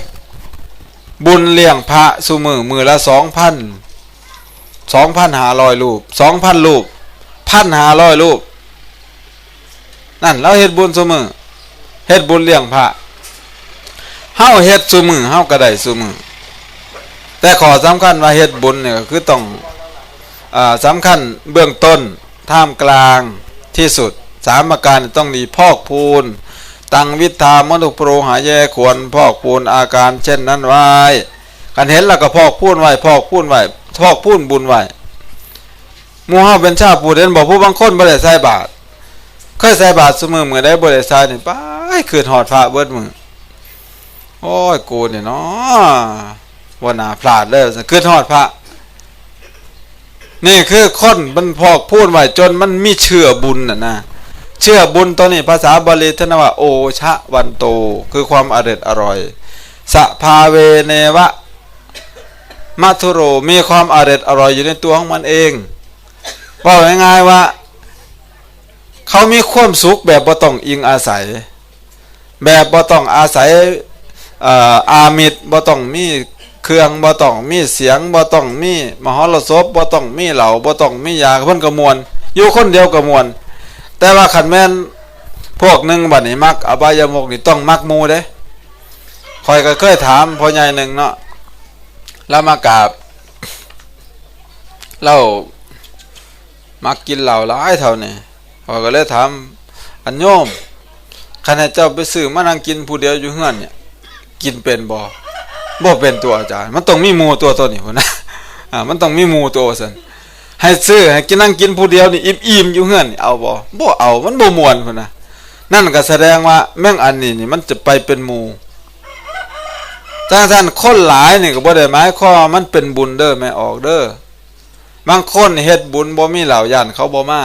บุญเลี้ยงพระซุมื้อละ 2,500 รูป 2,000 รูป 1,500 รูปนั่นเราเฮ็ดบุญซุมื้อเฮ็ดบุญเลี้ยงพระเฮาเฮ็ดซุมื้อเฮาก็ได้ซุมื้อแต่ข้อสำคัญว่าเฮ็ดบุญเนี่ยก็คือต้องสำคัญเบื้องต้นท่ามกลางที่สุด3ประการต้องดีพอกพูนตังวิธามนุโปรหาแยควรพอกพูนอาการเช่นนั้นไว้กันเห็นแล้วก็พอกพูนไว้พอกพูนไว้พอกพูนบุญไว้หมู่เฮาเป็นชาวผู้เด่นบอกผู้บางคนบ่ได้ใส่บาตรเคยใส่บาตรซุมื้อมื้อใดบ่ได้ใส่นี่ไปคืนฮอดพระเบิดมื้อโอ้ยกูนี่เนาะบ่น่าพลาดเลยคืนฮอดพระนี่คือคนมันพอกพูนไว้จนมันมีเชื่อบุญน่ะนะเชื่อบุญตัวนี้ภาษาบาลีท่านว่าโอชะวันโตคือความอร่อยสะภาเวเนวะมัทุโรมีความอร่อยอยู่ในตัวของมันเองว่าง่ายๆว่าเขามีความสุขแบบบ่ต้องอิงอาศัยแบบบ่ต้องอาศัยอามิตรบ่ต้องมีเครื่องบ่ต้องมีเสียงบ่ต้องมีมหรสพบ่ต้องมีเหล้าบ่ต้องมียาเพิ่นก็ม่วนอยู่คนเดียวก็ม่วนแต่ว่าคันแม่นพวกนึงบัดนี้มักอบายมุขนี่ต้องมักหมู่เด้ข่อยก็เคยถามพ่อใหญ่นึงเนาะแล้วมากราบเรามักกินเหล้าหลายเท่านี้ข่อยก็เลยถามอันโยมคันให้เจ้าไปซื้อมานั่งกินผู้เดียวอยู่เฮือนเนี่ยกินเป็นบ่เป็นตัวอาจารย์มันต้องมีหมู่ตัวนี้พุ่นนะมันต้องมีหมู่ตัวซั่นให้ซื้อให้กินนั่งกินผู้เดียวนี่อิ่มๆอยู่เฮือนนี่เอาบ่เอามันบ่ม่วนพุ่นนะนั่นก็แสดงว่าแม่งอันนี้นี่มันจะไปเป็นหมู่ถ้าท่านคนหลายนี่ก็บ่ได้หมายความว่ามันเป็นบุญเด้อแม่ออกเด้อบางคนเฮ็ดบุญบ่มีเหล้าย่านเขาบ่มา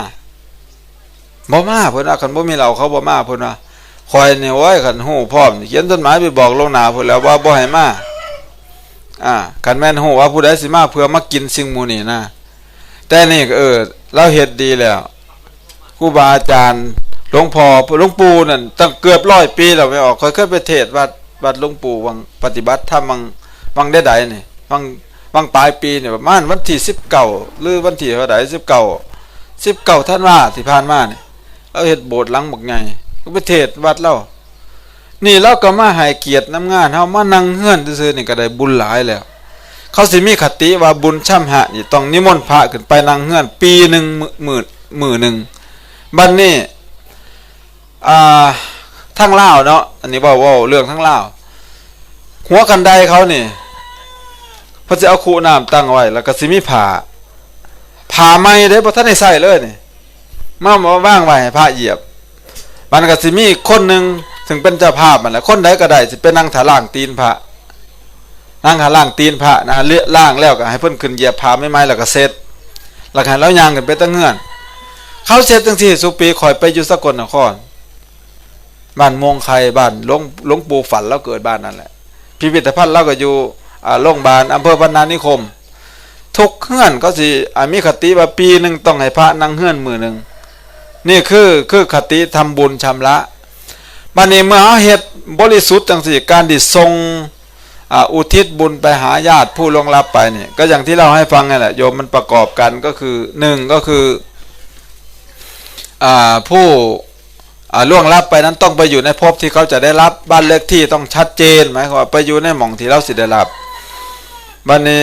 เพิ่นว่าคันบ่มีเหล้าเขาบ่มาเพิ่นว่าข่อยนี่โอ้ยคันฮู้พร้อมเขียนจดหมายไปบอกลงหน้าเพิ่นแล้วว่าบ่ให้มาคันแม่นฮู้ว่าผู้ใดสิมาเพื่อมากินสิ่งหมู่นี้นะแต่นี่ก็เราเฮ็ดดีแล้วครูบาอาจารย์หลวงพ่อหลวงปู่นั่นตั้งเกือบ100 ปีแล้วไม่ออกเคยไปเทศน์วัดหลวงปู่วังปฏิบัติธรรมวังได้นี่วังปลายปีเนี่ยประมาณวันที่19หรือวันที่เท่าใด19ธันวาที่ผ่านมานี่เราเฮ็ดโบสถ์หลังบักใหญ่ก็ไปเทศน์วัดเรานี่เราก็มาให้เกียรตินำงานเฮามานั่งเฮือนซื่อๆนี่ก็ได้บุญหลายแล้วเขาสิมีคติว่าบุญช่ำหะนี่ต้องนิมนต์พระขึ้นไปนั่งเฮือนปีนึงมื้อนึงบัดนี้ทั้งลาวเนาะอันนี้เว้าเรื่องทั้งลาวหัวกันไดเขานี่เพิ่นสิเอาคูน้ำตั้งไว้แล้วก็สิมีผ้าใหม่เด้บ่ทันได้ใช้เลยนี่มาวางไว้ให้พระเหยียบมันก็สิมีคนนึงถึงเป็นเจ้าภาพมันแหละคนใดก็ได้สิไปนั่งถาล่างตีนพระนั่งหาล่างตีนพระนะเลือล่างแล้วก็ให้เพิ่นขึ้นเหยียบผ้าใหม่ๆแล้วก็เสร็จแล้วให้แล้วย่างขึ้นไปตั้งเฮือนเขาเสร็จจังซี่สุปีข่อยไปอยู่สกลนครบ้านมงไคบ้านหลวงปู่ฝันแล้วเกิดบ้านนั่นแหละพิพิธภัณฑ์เราก็อยู่โรงพยาบาลอำเภอพนานิคมทุกเฮือนก็สิมีคติว่าปีนึงต้องให้พระนั่งเฮือนมื้อนึงนี่คือคติทำบุญชำระบัดนี้เมื่อเฮาเฮ็ดบริสุทธิ์จังซี่การที่ทรงอุทิศบุญไปหาญาติผู้ล่วงลับไปนี่ก็อย่างที่เราให้ฟังนั่นแหละโยมมันประกอบกันก็คือ1ก็คือผู้ล่วงลับไปนั้นต้องไปอยู่ในภพที่เขาจะได้รับบ้านเลขที่ต้องชัดเจนหมายความว่าไปอยู่ในหม่องที่เราสิได้รับบัดนี้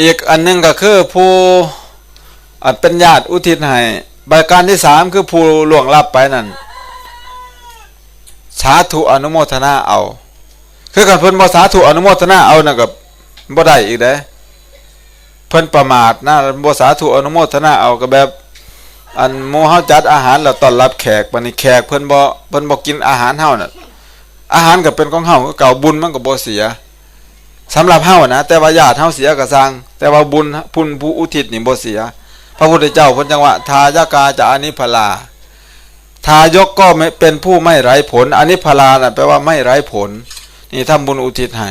อีกอันนึงก็คือผู้เป็นญาติอุทิศให้ประการที่3คือผู้ล่วงลับไปนั่น สาธุอนุโมทนาเอาคือกันเพิ่นบ่สาธุอนุโมทนาเอานั่นก็บ่ได้อีกเด้เพิ่นประมาทนะบ่สาธุอนุโมทนาเอาก็แบบอันหมู่เฮาจัดอาหารแล้วต้อนรับแขกบัดนี้แขกเพิ่นบ่กินอาหารเฮาน่ะอาหารก็เป็นของเฮาเก่าบุญมันก็บ่เสียสำหรับเฮานะแต่ว่าญาติเฮาเสียก็สร้างแต่ว่าบุญผู้อุทิศนี่บ่เสียพระพุทธเจ้าเพิ่นจังว่าทายกาจะอานิพพลาทายกก็ไม่เป็นผู้ไม่ไร้ผลอานิพพลาน่ะแปลว่าไม่ไร้ผลนี่ทำบุญอุทิศให้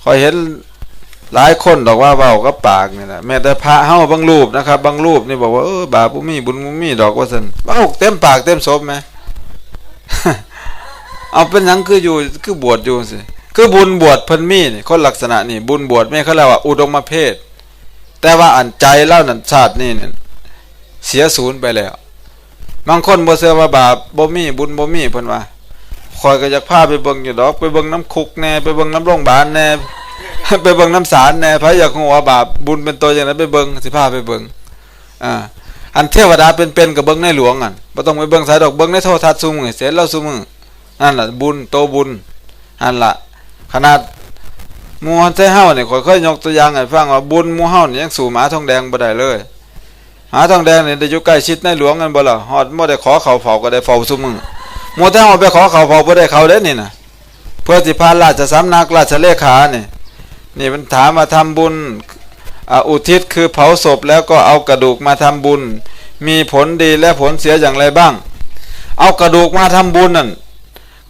ขอยเห็นหลายคนบอกว่าเว้ากับปากนี่แหละแม้แต่พระเฮาบางรูปนะครับบางรูปนี่บอกว่าบาปบ่มีบุญบ่มีดอกว่าซั่นเว้าเต็มปากเต็มศพแหม เอาเป็นหยังคืออยู่คือบวชอยู่สิคือบุญบวชเพิ่นมีนี่คนลักษณะนี่บุญบวชแม่เขาเรียกว่าอุดมเพศแต่ว่าอันใจเล่านั่นชาตินี่เนี่ยเสียศูนย์ไปแล้วบางคนบ่เชื่อว่าบาปบ่มีบุญบ่มีเพิ่นว่าคอยก็อยากพาไปเบิ่งอยู่ดอกไปเบิ่งน้ำคุกแน่ไปเบิ่งน้ำโรงพยาบาลแน่ ไปเบิ่งน้ำศาลแน่ไผอยากฮู้ว่าบาปบุญเป็นตัวอย่างนั้นไปเบิ่งสิพาไปเบิ่งอันเทวดาเป็นๆกับเบิ่งในหลวงบ่ต้องไปเบิ่งสายดอกเบิ่งในโทรทัศน์ซุมื้อเสร็จแล้วซุมื้อนั่นล่ะบุญโตบุญนั่นล่ะขนาดหมู่ใจเฮานี่ค่อยๆยกตัวอย่างให้ฟังว่าบุญหมู่เฮานี่ยังสู้หมาทองแดงบ่ได้เลยหมาทองแดงนี่ได้อยู่ใกล้ชิดในหลวงกันบ่ล่ะฮอดบ่ได้ขอเข้าเฝ้าก็ได้เฝ้าซุมื้อหมู่แต่เฮาไปขอเข้าเฝ้าบ่ได้เข้าเด้นี่น่ะเพื่อสิผ่านราชสำนักราชเลขานี่มันถามมาทำบุญอุทิศคือเผาศพแล้วก็เอากระดูกมาทำบุญมีผลดีและผลเสียอย่างไรบ้างเอากระดูกมาทำบุญนั่น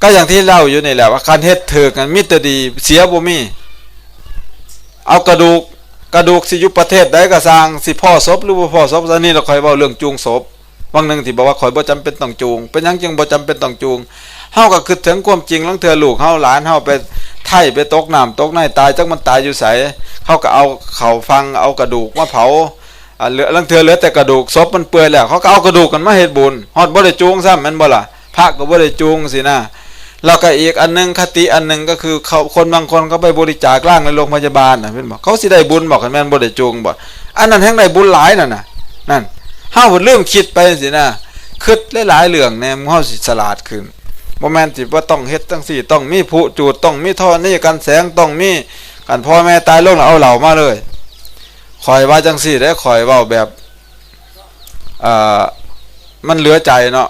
ก็อย่างที่เล่าอยู่นี่แหละว่าการเฮ็ดถูกกันมิตรดีเสียบ่มีเอากระดูกสิอยู่ประเทศใดก็สร้างสิพ่อศพหรือบ่พ่อศพซะนี่เราค่อยเว้าเรื่องจูงศพบางนึงที่บอกว่าข่อยบ่จำเป็นต้องจูงเป็นหยังจึงบ่จำเป็นต้องจูงเฮาก็คิดถึงความจริงลังเทื่อลูกเฮาหลานเฮาไปไถไปตกน้ำตกในตายจักมันตายอยู่ไสเขาก็เอาเข้าฟังเอากระดูกมาเผาเหลือลังเทื่อเหลือแต่กระดูกศพมันเปื่อยแล้วเขาก็เอากระดูกกันมาเฮ็ดบุญฮอดบ่ได้จูงซ้ำแม่นบ่ล่ะพระก็บ่ได้จูงสินะแล้วก็อีกอันนึงคติอันนึงก็คือเขาคนบางคนก็ไปบริจาคร่างในโรงพยาบาลน่ะเพิ่นบอกเขาสิได้บุญบอกกันแม่นบ่ได้จูงบ่อันนั้นแฮงได้บุญหลายนั่นน่ะนั่นเฮาเริ่มคิดไปสินะคิดหลายๆเรื่องแน่เฮาสิฉลาดขึ้นบ่แม่นสิว่าต้องเฮ็ดจังซี่ต้องมีผู้จูดต้องมีท่อนี้กันแสงต้องมีกันพ่อแม่ตายลงแล้วเอาเหล้ามาเลยข่อยว่าจังซี่ได้ข่อยเว้าแบบมันเหลือใจเนาะ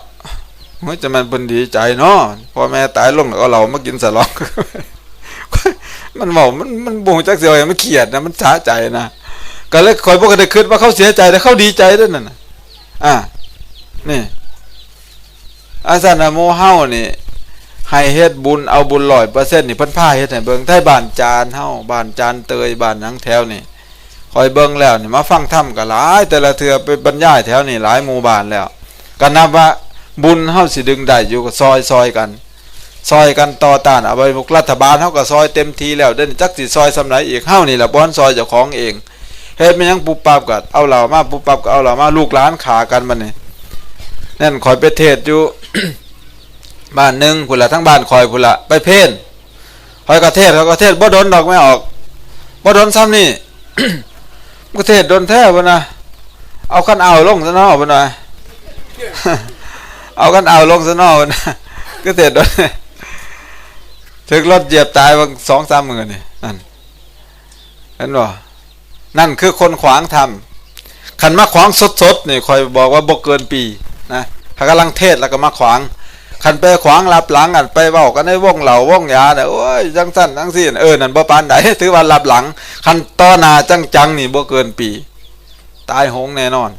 เฮ้ยจะมันเป็นดีใจเนาะพ่อแม่ตายลงแล้วเอาเหล้ามากินสลอง มันเว้ามันบ่ฮู้จักสิว่ามันเครียดนะมันสะใจนะก็เลยข่อยบ่ได้คิดว่าเขาเสียใจแต่เขาดีใจด้วยนั่นน่ะนี่อาจารย์โมเฮานี่ให้เฮ็ดบุญเอาบุญ 100% นี่เพิ่นพาเฮ็ดให้เบิ่งไทบ้านจานเฮาบ้านจานเตยบ้านหยังแถวนี่คอยเบิ่งแล้วนี่มาฟังธรรมก็หลายแต่ละเทื่อไปบรรยายแถวนี่หลายหมู่บ้านแล้วก็นับว่าบุญเฮาสิดึงได้อยู่ก็ซอยกันต่อต้านเอาไว้พวกรัฐบาลเฮาก็ซอยเต็มทีแล้วเด้จักสิซอยสำไหนอีกเฮานี่ล่ะบ่ทันซอยเจ้าของเองเฮ็ดมันยังปุบปับก็เอาเหล้ามาปุบปับก็เอาเหล้ามาลูกหลานฆ่ากันบัดนี้นั่นข่อยไปเทศอยู่ บ้านนึงพุ่นละทั้งบ้านข่อยพุ่นละไปเพ่นข่อยก็เทศเขาก็เทศบ่ดนดอกไม่ออกบ่ดนซ้ำนี่ ก็เทศดนแท้พุ่นน่ะเอาคันเอาลงซะเนาะพุ่นน่ะ เอาคันเอาลงซะเนาะพุ่นน่ะก็เทศดน ถึกรถเหยียบตายบาง 2-3 มื้อนี่นั่นเห็นบ่นั่นคือคนขวางธรรมคันมาขวางสดๆนี่ข่อยบอกว่าบ่เกินปีนะถ้ากำลังเทศแล้วก็มาขวางคันไปขวางรับหลังกันไปเว้ากันในวงเหล้าวงยาเนี่ยโอ้ยจังซั่นจังซี่นั่นบ่ปานใดถือว่ารับหลังคันต่อหน้าจังๆนี่บ่เกินปีตายโหงแน่นอน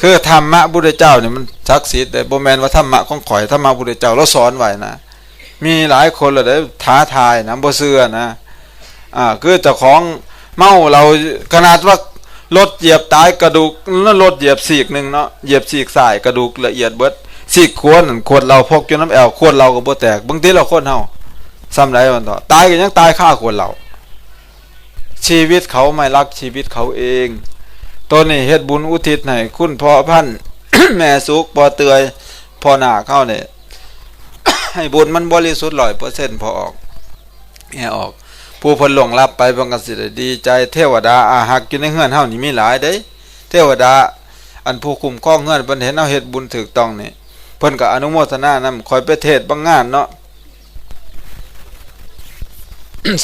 คือธรรมะพุทธเจ้านี่มันศักดิ์สิทธิ์แต่บ่แม่นว่าธรรมะของข่อยธรรมะพุทธเจ้าเราสอนไว้นะมีหลายคนแล้วได้ท้าทายนะบ่เชื่อนะคือเจ้าของเมาเราขนาดว่ารถเหยียบตายกระดูกรถเหยียบซีกนึงเนาะเหยียบซีกซ้ายกระดูกละเอียดเบิดซีกขวดนั่นขวดเราพกอยู่น้ำแอลขวดเราก็บ่แตกบางทีเราคนเฮาซ้ำใดมันต่อตายก็ยังตายฆ่าขวดเราชีวิตเขาไม่รักชีวิตเขาเองตัวนี้เฮ็ดบุญอุทิศให้คุณพ่อพัน แม่สุกพ่อเตยพ่อหน้าเขาเนี่ย ให้บุญมันบริสุทธิ์ 100% พอออกแออกผู้เพิ่นหลงรับไปเพิ่นก็สิได้ดีใจเทวดาอาหักอยู่ในเฮือนเฮานี่มีหลายเด้เทวดาอันผู้คุ้มครองเฮือนเพิ่นเห็นเฮาเฮ็ดบุญถูกต้องนี่ เพิ่นก็อนุโมทนานํคอยไปเทศบางงานเนาะ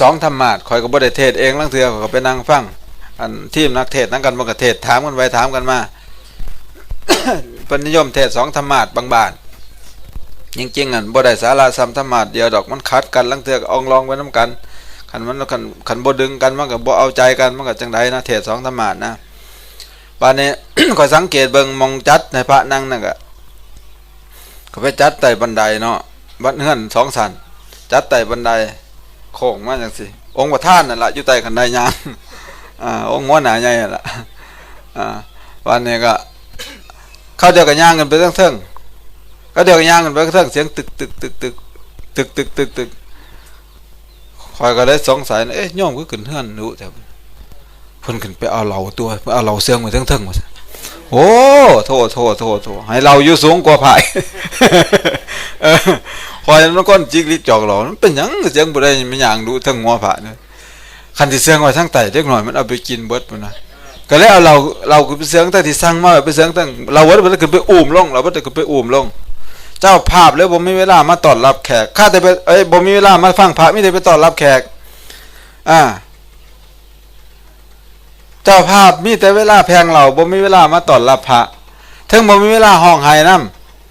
สองธรรมาสข่อยก็บ่ได้เทศเองลางเทื่อข่อยก็ไปนั่งฟังอันทีมนักเทศนั่งกันบ่ก็เทศถามกันไปถามกันมา เพิ่นนิยมเทศสองธรรมาสบางบ้านจริงๆอันบ่ได้สาระซ้ำธรรมาสเดียวดอกมันขัดกันลางเทื่อก็อองลองไว้นํกันคันบ่ดึงกันมันก็บ่เอาใจกันมันก็จังไดนะเทศสองธรรมาสนะบัดนี้ ข่อยสังเกตเบิ่งมองจัดในพระนั่งนั่นก็ไปจัดใต้บันไดเนาะบัดเฮือน2ชั้นจัดใต้บันไดโค้งมาจังซี่องค์ประธานนั่นล่ะอยู่ใต้คันไดยาง องค์หัวหน้าใหญ่นั่นล่ะวันนี้ก็เขาเดียวกันย่างกันไปเทิงๆก็เดียวกันย่างกันไปเทิงเสียงตึกตึกตึกตึกตึกตึกตึกตึกคอยก็เลยสงสัยนะโยมก็ขึ้นเฮือนรู้แต่เพิ่นขึ้นไปเอาเหล่าตัวเอาเหล่าเสียงไปเทิงๆว่าโอ้โทให้เราอยู่สูงกว่าไผ คอยมันก้นจิกลิกจอกหลอมันเป็นหยังเสียงบ่ได้มันย่างดูทั้งหัวพระเนี่ยคันที่เสียงไว้ทั้งไตเล็กน้อยมันเอาไปกินเบิดพุ่นน่ะก็เลยเอาเราคือเสียงแต่ที่สั่งมาไปเสียงตั้งเราบ่ได้ขึ้นไปอุ้มลงเราบ่ได้ขึ้นไปอุ้มลงเจ้าภาพแล้วบ่มีเวลามาต้อนรับแขกข้าแต่ไปบ่มีเวลามาฟังพระมีแต่ไปต้อนรับแขกเจ้าภาพมีแต่เวลาแพงเราบ่มีเวลามาต้อนรับพระถึงบ่มีเวลาห้องไห้น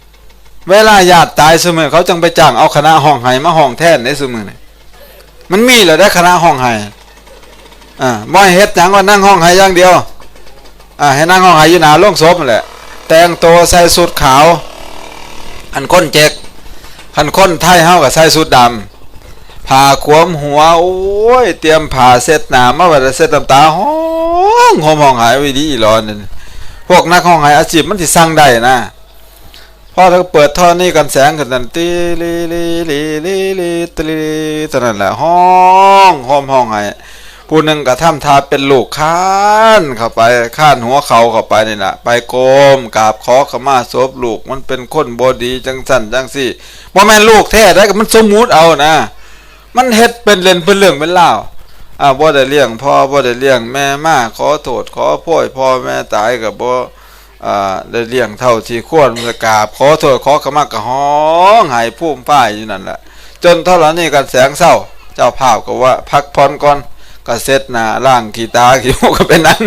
ำเวลาญาติตายซุมื้อเขาจึงไปจ้างเอาคณะห้องไห้มาห้องแทนได้ซุมื้อนี่มันมีแล้วได้คณะห้องไห้บ่ให้เฮ็ดหยังว่านั่งห้องไห้อย่างเดียวให้นั่งห้องไห้อยู่หน้าโรงศพนั่นแหละแต่งตัวใส่สุดขาวอันคนเจ๊กอันคนไทยเฮาก็ใส่สุดดำผ้าขวมหัวโอ้ยเตรียมผ้าเช็ดหน้ามาไว้เช็ดน้ำตาห้องห้องไห้ไว้ดีอีหลอนนั่นพวกนักห้องไห้อาชีพมันสิสั่งได้นะพอถ้าเปิดท่อนี้กันแสงขึ้นนั่นตีลีลีลีลีลีตีตอนนั้นแหละห้องไห้ผู้หนึ่งก็ทำท่าเป็นลูกค้านเข้าไปข้านหัวเขาเข้าไปนี่แหละไปโกมกราบขอขมาศพลูกมันเป็นคนบ่ดีจังสั่นจังซี่บ่แม่นลูกแท้ได้ก็มันสมมุติเอานะมันเฮ็ดเป็นเล่นเป็นเรื่องเป็นเล่าบ่ได้เลี้ยงพ่อบ่ได้เลี้ยงแม่มาขอโทษขอโพยพ่อแม่ตายก็บ่ได้เลี้ยงเท่าที่ควรจะกราบขอโทษขอขมาก็ห้องไห้ภูมิฟ้ายอยู่นั่นแหละจนเท่านี้กันแสงเศร้าเจ้าภาพก็ว่าพักผ่อนก่อนก็เสร็จหน้าล้างขี้ตาขี้หูก็เป็นนั้น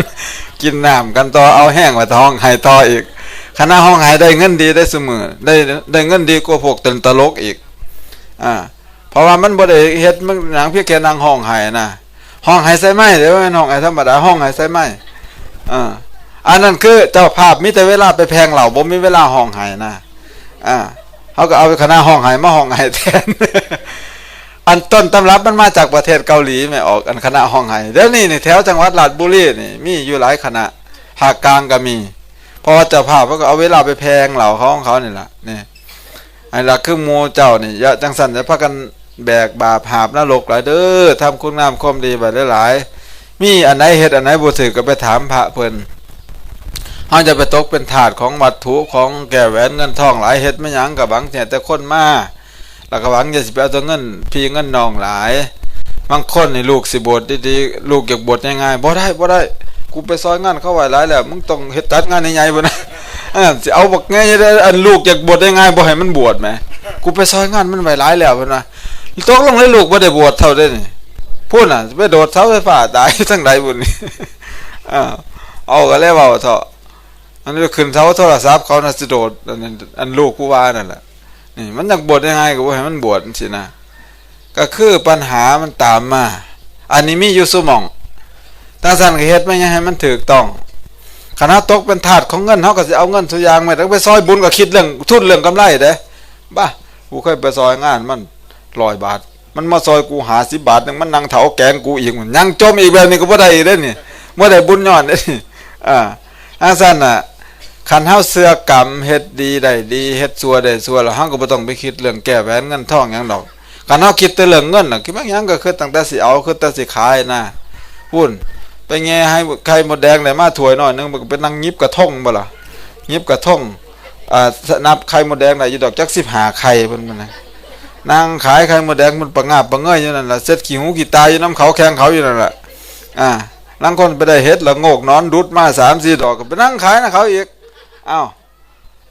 กินน้ำกันต่อเอาแห้งไว้ท้องไห้ต่ออีกคณะห้องไห้ได้เงินดีได้เสมอได้เงินดีกว่าพวกตลกอีกเพราะว่ามันบ่ได้เฮ็ดมันหนังเพียงแค่นั่งห้องไห้นะห้องไห้ใส่ไม้เดี๋ยวห้องไห้ธรรมดาห้องไห้ใส่ไม้อันนั้นคือเจ้าภาพมีแต่เวลาไปแพงเหล่าบ่มีเวลาห้องไห้นะเขาก็เอาคณะห้องไห้มาห้องไห้แทน อันต้นตำรับมันมาจากประเทศเกาหลีไม่ออกอันคณะห้องไห้เดี๋ยวนี้ในแถวจังหวัดราชบุรีนี่มีอยู่หลายคณะภาคกลางก็มีเพราะว่าเจ้าภาพเขาก็เอาเวลาไปแพงเหล่าของเขานี่แหละนี่ไอ้ละคือหมู่เจ้านี่อย่าจังสั่นจะพากันแบกบาปหาบนรกหลายเด้อทำคุณงามความดีไปหลายๆมีอันไหนเฮ็ดอันไหนบ่ถูกก็ไปถามพระเพิ่นเฮาจะไปตกเป็นทาสของวัตถุของแก้วแหวนเงินทองหลายเฮ็ดไม่หยังก็บังแต่คนมาแล้วก็หวังจะสิไปเอาตัวเงินพี่เงินน้องหลายบางคนนี่ลูกสิบวชดีๆลูกอยากบวชง่ายๆบ่ได้กูไปซอยงานเขาไว้หลายแล้วมึงต้องเฮ็ดจัดงานใหญ่ๆบ่นะสิเอาบักง่ายได้อันลูกอยากบวชง่ายๆบ่ให้มันบวชแหมกูไปซอยงานมันไว้หลายแล้วเพิ่นว่าตกลงเลยลูกบ่ได้บวชเท่าเด้นี่พูดน่ะไปโดดเสาไฟฟ้าตายทั้งใดบุญนี่เอาก็เลยเว้าเถาะอันนี้ขึ้นเสาโทรศัพท์เขาน่ะสิโดดอันลูกกูว่านั่นแหละนี่มันอยากบวชยังไงก็บ่ให้มันบวชสินะก็คือปัญหามันตามมาอันนี้มีอยู่ซุหม่องทางสั่นก็เฮ็ดไม่ให้มันถูกต้องคณะตกเป็นทาสของเงินเฮาก็สิเอาเงินทุกอย่างมาแล้วไปซอยบุญก็คิดเรื่องทุนเรื่องกำไรเด้บ้ากูเคยไปซอยงานมัน100 บาทมันมาซอยกู50 บาทนึงมันนั่งเถาแกงกูอีกมันยังจมอีกแบบนี้ก็บ่ได้อีกเด้นี่บ่ได้บุญย้อนเด้นี่ทางสั่นน่ะคันเฮาเสื้อกรรมเฮ็ดดีได้ดีเฮ็ดชั่วได้ชั่วแล้วเฮาก็บ่ต้องไปคิดเรื่องแก้แหวนเงินทองหยังดอกคันเฮาคิดแต่เรื่องเงินน่ะคิดว่าหยังก็คือตั้งแต่สิเอาคือแต่สิขายนะพุ่นไปแง่ให้ไข่มดแดงได้มาถ้วยน้อยนึงมันก็ไปนั่งยิบกระทงบ่ล่ะยิบกระทงนับไข่มดแดงได้อยู่ดอกจัก15ไข่เพิ่นมันน่ะนั่งขายไข่มดแดงมันประงาบประเงยอยู่นั่นล่ะเสร็จขี้หูขี้ตาอยู่น้ำเขาแข้งเขาอยู่นั่นล่ะลางคนไปได้เฮ็ดละโงกนอนดุดมา 3-4 ดอกก็ไปนั่งขายนะเขาอีกอ้าว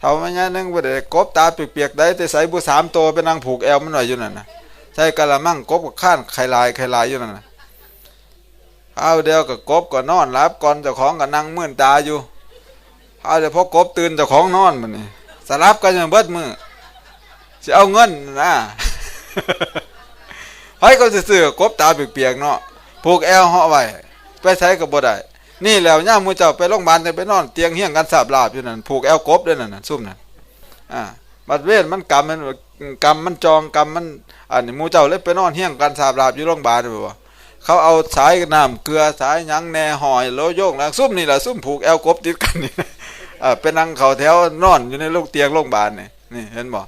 เท่าไม่ง่ายนึงบ่ได้กบตาเปียกๆได้แต่ใส่บุ3ตัวไปนั่งผูกแอวมันไว้อยู่นั่นน่ะใส่กะละมังกบกับข้านไข่ลายอยู่นั่นน่ะเอาเดียวกับกบก็นอนหลับก่อนเจ้าของก็นั่งมื่นตาอยู่เอาเดี๋ยวพอกบตื่นเจ้าของนอนมันนี่สลับกันอย่างเบิดมือจะเอาเงินนะเฮ้ยก็จะซื้อกบตาเปียกๆเนาะผูกแอวห่อไว้ไปใช้กับบ่ได้นี่แล้วย่ามูเจ้าไปโรงพยาบาลไปนอนเตียงเฮี้ยงกันสาบลาบอยู่นั่นผูกแอวกบด้วยนั่นซุ่มนั่นบัดเวทมันกรรมมันจองกรรมมันอันนี้มูเจ้าเลยไปนอนเฮี้ยงกันสาบลาบอยู่โรงพยาบาลบ่เขาเอาสายน้ำเกลือสายยังแหน่หอยโลโยกแล้วซุ่มนี่แหละซุ่มผูกแอวกบติดกันนี่เป็นนั่งเขาแถวนอนอยู่ในโรงเตียงโรงพยาบาลนี่เห็นบ่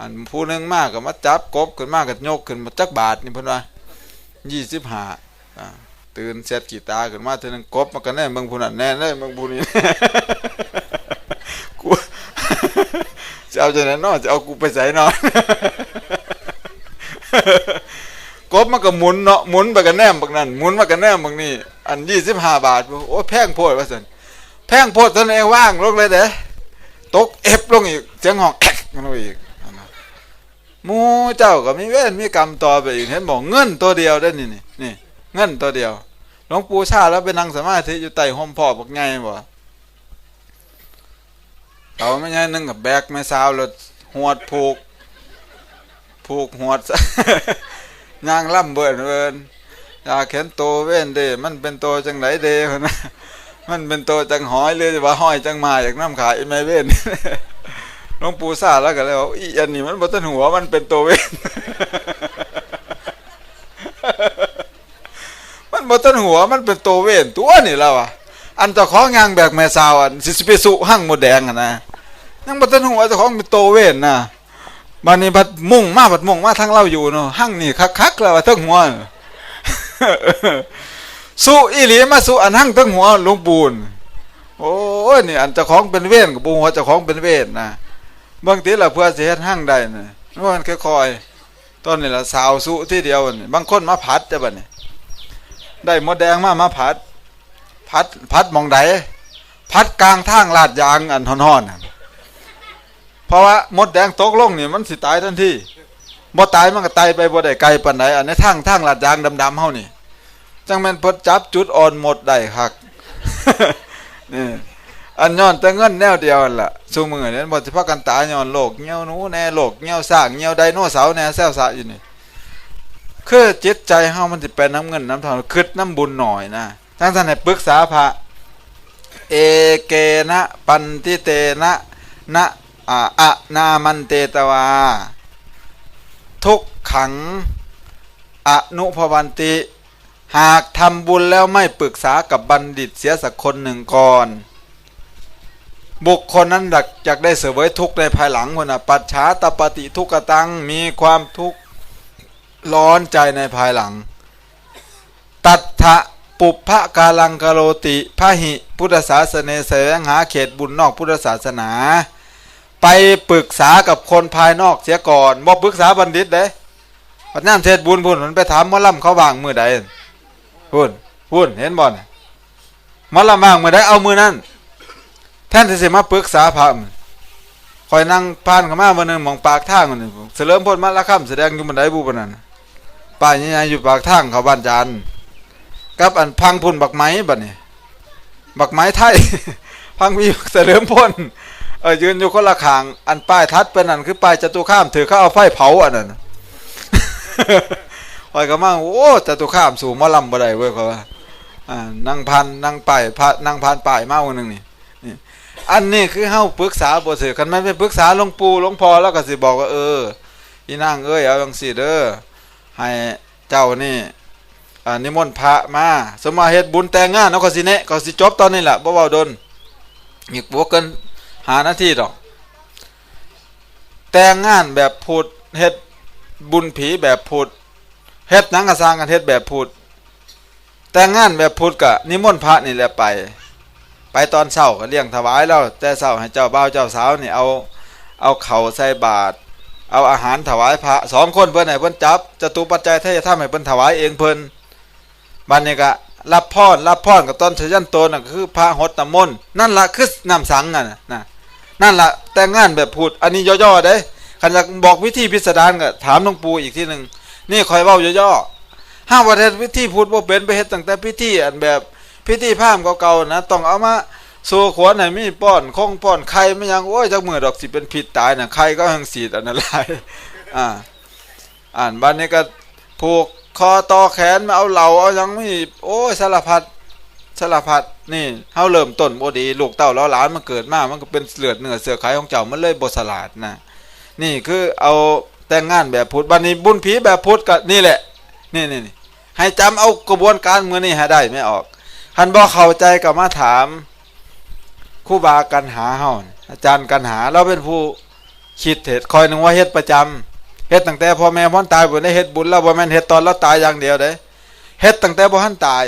อันผู้นึงมากก็มาจับกบขึ้นมากก็ยกขึ้นมาจักบาทนี่เพิ่นว่า25ตื่นเสร็จกีตาขึ้นมาเท่านึงกบมันก็แน่เบิ่งผู้นั้นแน่เลยเบิ่งผู้นี้กูจะเอาจังได๋เนาะจะเอากูไปไสเนาะกบมันก็หมุนเนาะหมุนไปกันแนมบักนั้นหมุนมากันแนมบักนี้อัน25 บาทโอ้แพงโพดว่าซั่นแพงโพดตนเองว่างลงเลยเด้ตกเอฟลงอีกเสียงห้องแอ๊กลงอีกหมู่เจ้าก็มีเวรมีกรรมต่อไปอีกเห็นบ่เงินตัวเดียวได้นี่เงินตัวเดียวหลวงปู่ชาแล้วไปนั่งสมาธิอยู่ใต้ห่มพ่อบักไงบ่เอาไม่ใช่นึงกับแบกแม่สาวแล้วหวดผูกหวดย่างล่ำเบิ่นอยากเห็นโตเว้นเด้มันเป็นโตจังไหนเด้นะมันเป็นโตจังหอยเลยว่าห้อยจังมาจากน้ำขาไอ้แม่เว้นหลวงปู่ซาแล้วก็เลยว่าอีอันนี้มันบ่ทันหัวมันเป็นโตเว้นมันบ่ทันหัวมันเป็นโตเว้นตัวนี่แล้วอ่ะอันเจ้าของย่างแบกแม่สาวอันสิไปสุหั่งหมดแดงอ่ะนะยังบ่ทันหัวเจ้าของเป็นโตเว้นน่ะบัดนี้บัดมุ่งมาทางเราอยู่เนาะหั่งนี่คักๆแล้วว่าทั้งหัวสู้อีหลีมาสู้อันหั่งทั้งหัวหลวงปู่โอ้ยนี่อันเจ้าของเป็นเว้นกับปู่หัวเจ้าของเป็นเว้นนะบางทีล่ะเพื่อสิเฮ็ดหั่งได้น่ะมันค่อยๆตอนนี้ล่ะสาวสู้ทีเดียวนี่บางคนมาผัดจ้ะบัดนี้ได้หมดแดงมาผัดหม่องใดผัดกลางทางลาดยางอันฮ้อนๆเพราะว่ามดแดงตกลงนี่มันสิตายทันทีบ่ตายมันก็ตายไปบ่ได้ไกลปานใดอันในทางลาดยางดำๆเฮานี่จังแม่นเพิ่นจับจุดอ่อนหมดได้คักนี่อันย้อนแต่เงินแนวเดียวนั่นล่ะซุมื้อนี้บ่สิพากันตายย้อนโรคเหี่ยวหนูแน่โรคเหี่ยวสร้างเหี่ยวไดโนเสาร์แน่แซวซะอยู่นี่คือจิตใจเฮามันสิไปน้ำเงินน้ำทองคิดน้ำบุญหน่อยนะทั้งท่านให้ปรึกษาพระเอเกนะปันติเตนะนะอะนามันเตตวาทุกขังอนุภวันติหากทำบุญแล้วไม่ปรึกษากับบัณฑิตเสียสักคนหนึ่งก่อนบุคคลนั้นอยากได้เสวยทุกข์ในภายหลังคนน่ะปัจฉาตปฏิทุกขตังมีความทุกข์ร้อนใจในภายหลังตัทธะปุพพะกาลังกโรติพระหิพุทธศาสนาแสวงหาเขตบุญนอกพุทธศาสนาไปปรึกษากับคนภายนอกเสียก่อนบ่ปรึกษาบัณฑิตเด้ปัจนามเทศบุญพุ่นมันไปถามหมอลำเขาว่างมื้อใดพุ่นเห็นบ่น่ะหมอลำว่างมื้อใดเอามื้อนั้นแทนที่สิมาปรึกษาพระคอยนั่งผ่านเข้ามามื้อนึงมองปากทางนี่เฉลิมพลมาละค่ำแสดงอยู่บันไดบูปานนั้นป้ายใหญ่ๆอยู่ปากทางเข้าบ้านจานกับอันพังพุ่นบักไม้บัดนี้บักไม้ไทยพังมีเฉลิมพลยืนอยู่คนละข้างอันป้ายทัดเป็นนั่นคือป้ายจตุคามถือเขาเอาไฟเผาอันนั้นคอยก็มาโอ้จตุคามสู่หมอลำบ่ได้เว้ยเขาว่านั่งพันนั่งป้ายนั่งพันป้ายมาวันนึงนี่อันนี้คือเฮาปรึกษาบ่ซื่อคันแม่นไปปรึกษาหลวงปู่หลวงพ่อแล้วก็สิบอกว่าอีนางเอ้ยเอาจังซี่เด้อให้เจ้านี่นิมนต์พระมาสมมาเฮ็ดบุญแต่งงานเนาะก็สิแนะก็สิจบตอนนี้แหละบ่เว้าดนอีกบ่เกิน5 นาทีดอกแต่งงานแบบพุทธเฮ็ดบุญผีแบบพุทธเฮ็ดหยังก็สร้างกันเฮ็ดแบบพุทธแต่งงานแบบพุทธก็นิมนต์พระนี่แหละไปตอนเช้าก็เลี้ยงถวายแล้วแต่เช้าให้เจ้าบ่าวเจ้าสาวนี่เอาข้าวใส่บาตรเอาอาหารถวายพระ2 คนเพิ่นให้เพิ่นจับจตุปัจจัยทายธรรมให้เพิ่นถวายเองเพิ่นบัดนี้ก็รับพรกับต้นชยันโตนั่นก็คือพระหดน้ำมนต์นั่นล่ะคือน้ำสังน่ะ นั่นล่ะแต่งงานแบบพูดอันนี้ย่อๆเด้คันอยากบอกวิธีพิสดารก็ถามหลวงปู่อีกทีนึงนี่คอยเว้าย่อๆห้ามว่าเฮ็ดวิธีพูดบ่เป็นไปเฮ็ดตั้งแต่พิธีอันแบบพิธีพราหมณ์เก่าๆนะต้องเอามาสู่ขวัญให้มีป้อนคงป้อนไข่ไม่ยังโอ้ยจักมื้อดอกสิเป็นพิษตายน่ะไข่ก็หังสีดอันนั้นหลายอ่านบัดนี้ก็ผูกคอต่อแขนมาเอาเหล่าเอายังมีโอ้ยสารพัดนี่เฮาเริ่มต้นบ่ดีลูกเต้าหลานมันเกิดมามันก็เป็นเลือดเนื้อเสื้อไขของเจ้ามันเลยบ่ฉลาดนะนี่คือเอาแต่งงานแบบพุทธบัดนี้บุญผีแบบพุทธก็นี่แหละนี่ให้จำเอากระบวนการมื้อนี้ให้ได้ไม่ออกคันบ่เข้าใจก็มาถามครูบากันหาเฮาอาจารย์กันหาเราเป็นผู้คิดเฮ็ดคอยนึงว่าเฮ็ดประจำเฮ็ดตั้งแต่พ่อแม่พ้นตายบ่ได้เฮ็ดบุญแล้วบ่แม่นเฮ็ดตอนเราตายอย่างเดียวเด้เฮ็ดตั้งแต่บ่ทันตาย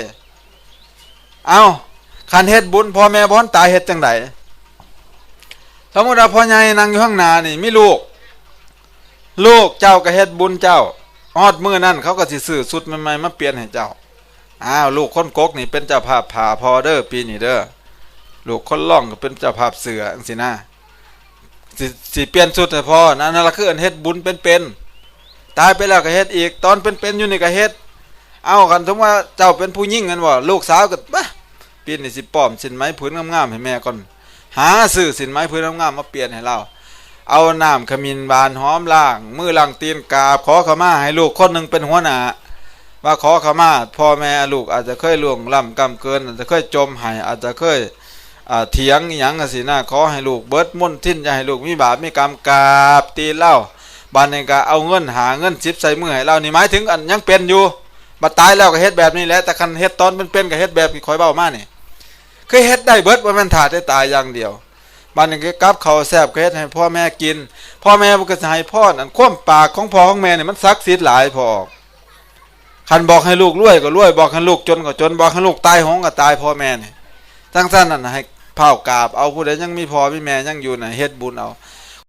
เอาคันเฮ็ดบุญพ่อแม่บ่ทันตายเฮ็ดจังได๋สมมุติว่าพ่อใหญ่นั่งอยู่ข้างหน้านี่มีลูกเจ้าก็เฮ็ดบุญเจ้าฮอดมื้อนั้นเขาก็สิซื้อชุดใหม่ๆมาเปลี่ยนให้เจ้าลูกคนกกนี่เป็นเจ้าภาพผ่าพอเด้อปีนี้เด้อลูกคนล่องก็เป็นเจ้าภาพเสือจังซี่นะสิเปลี่ยนชุดให้พ่อนั่นล่ะคืออันเฮ็ดบุญเป็นตายไปแล้วก็เฮ็ดอีกตอนเป็นอยู่นี่ก็เฮ็ดเอาคันสมมุติว่าเจ้าเป็นผู้หญิงกันบ่ลูกสาวก็บะปีนี้สิป้อมสินไม้ผืนงามๆให้แม่ก่อนหาซื้อสินไม้ผืนงามๆมาเปลี่ยนให้เราเอาน้ำขมิ้นบานหอมล้างมือล้างตีนกราบขอขมาให้ลูกคนนึงเป็นหัวหน้าว่าขอขมาพ่อแม่ลูกอาจจะเคยล่วงล้ำกรรมเกินอาจจะเคยจมให้อาจจะเคยเถียงหยังจังซี่นะขอให้ลูกเบิดมนทินอย่าให้ลูกมีบาปมีกรรมกราบตีนเล่าบัดนี้ก็เอาเงินหาเงิน10ใส่มือให้เรานี่หมายถึงอันยังเป็นอยู่บัดตายแล้วก็เฮ็ดแบบนี้แหละแต่คันเฮ็ดตอนเป็นก็เฮ็ดแบบที่ข่อยเว้ามานี่คือเฮ็ดได้เบิดบ่แม่นท่าได้ตายอย่างเดียวบัดนี้ก็กับข้าวแซ่บก็เฮ็ดให้พ่อแม่กินพ่อแม่มันก็สิให้พรอันความปากของพ่อของแม่นี่มันศักดิ์สิทธิ์หลายพอคันบอกให้ลูกรวยก็รวยบอกให้ลูกจนก็จนบอกให้ลูกตายโหงก็ตายพ่อแม่นี่จังซั่นนั่นให้เผากราบเอาผู้ใดยังมีพ่อมีแม่ยังอยู่น่ะเฮ็ดบุญเอา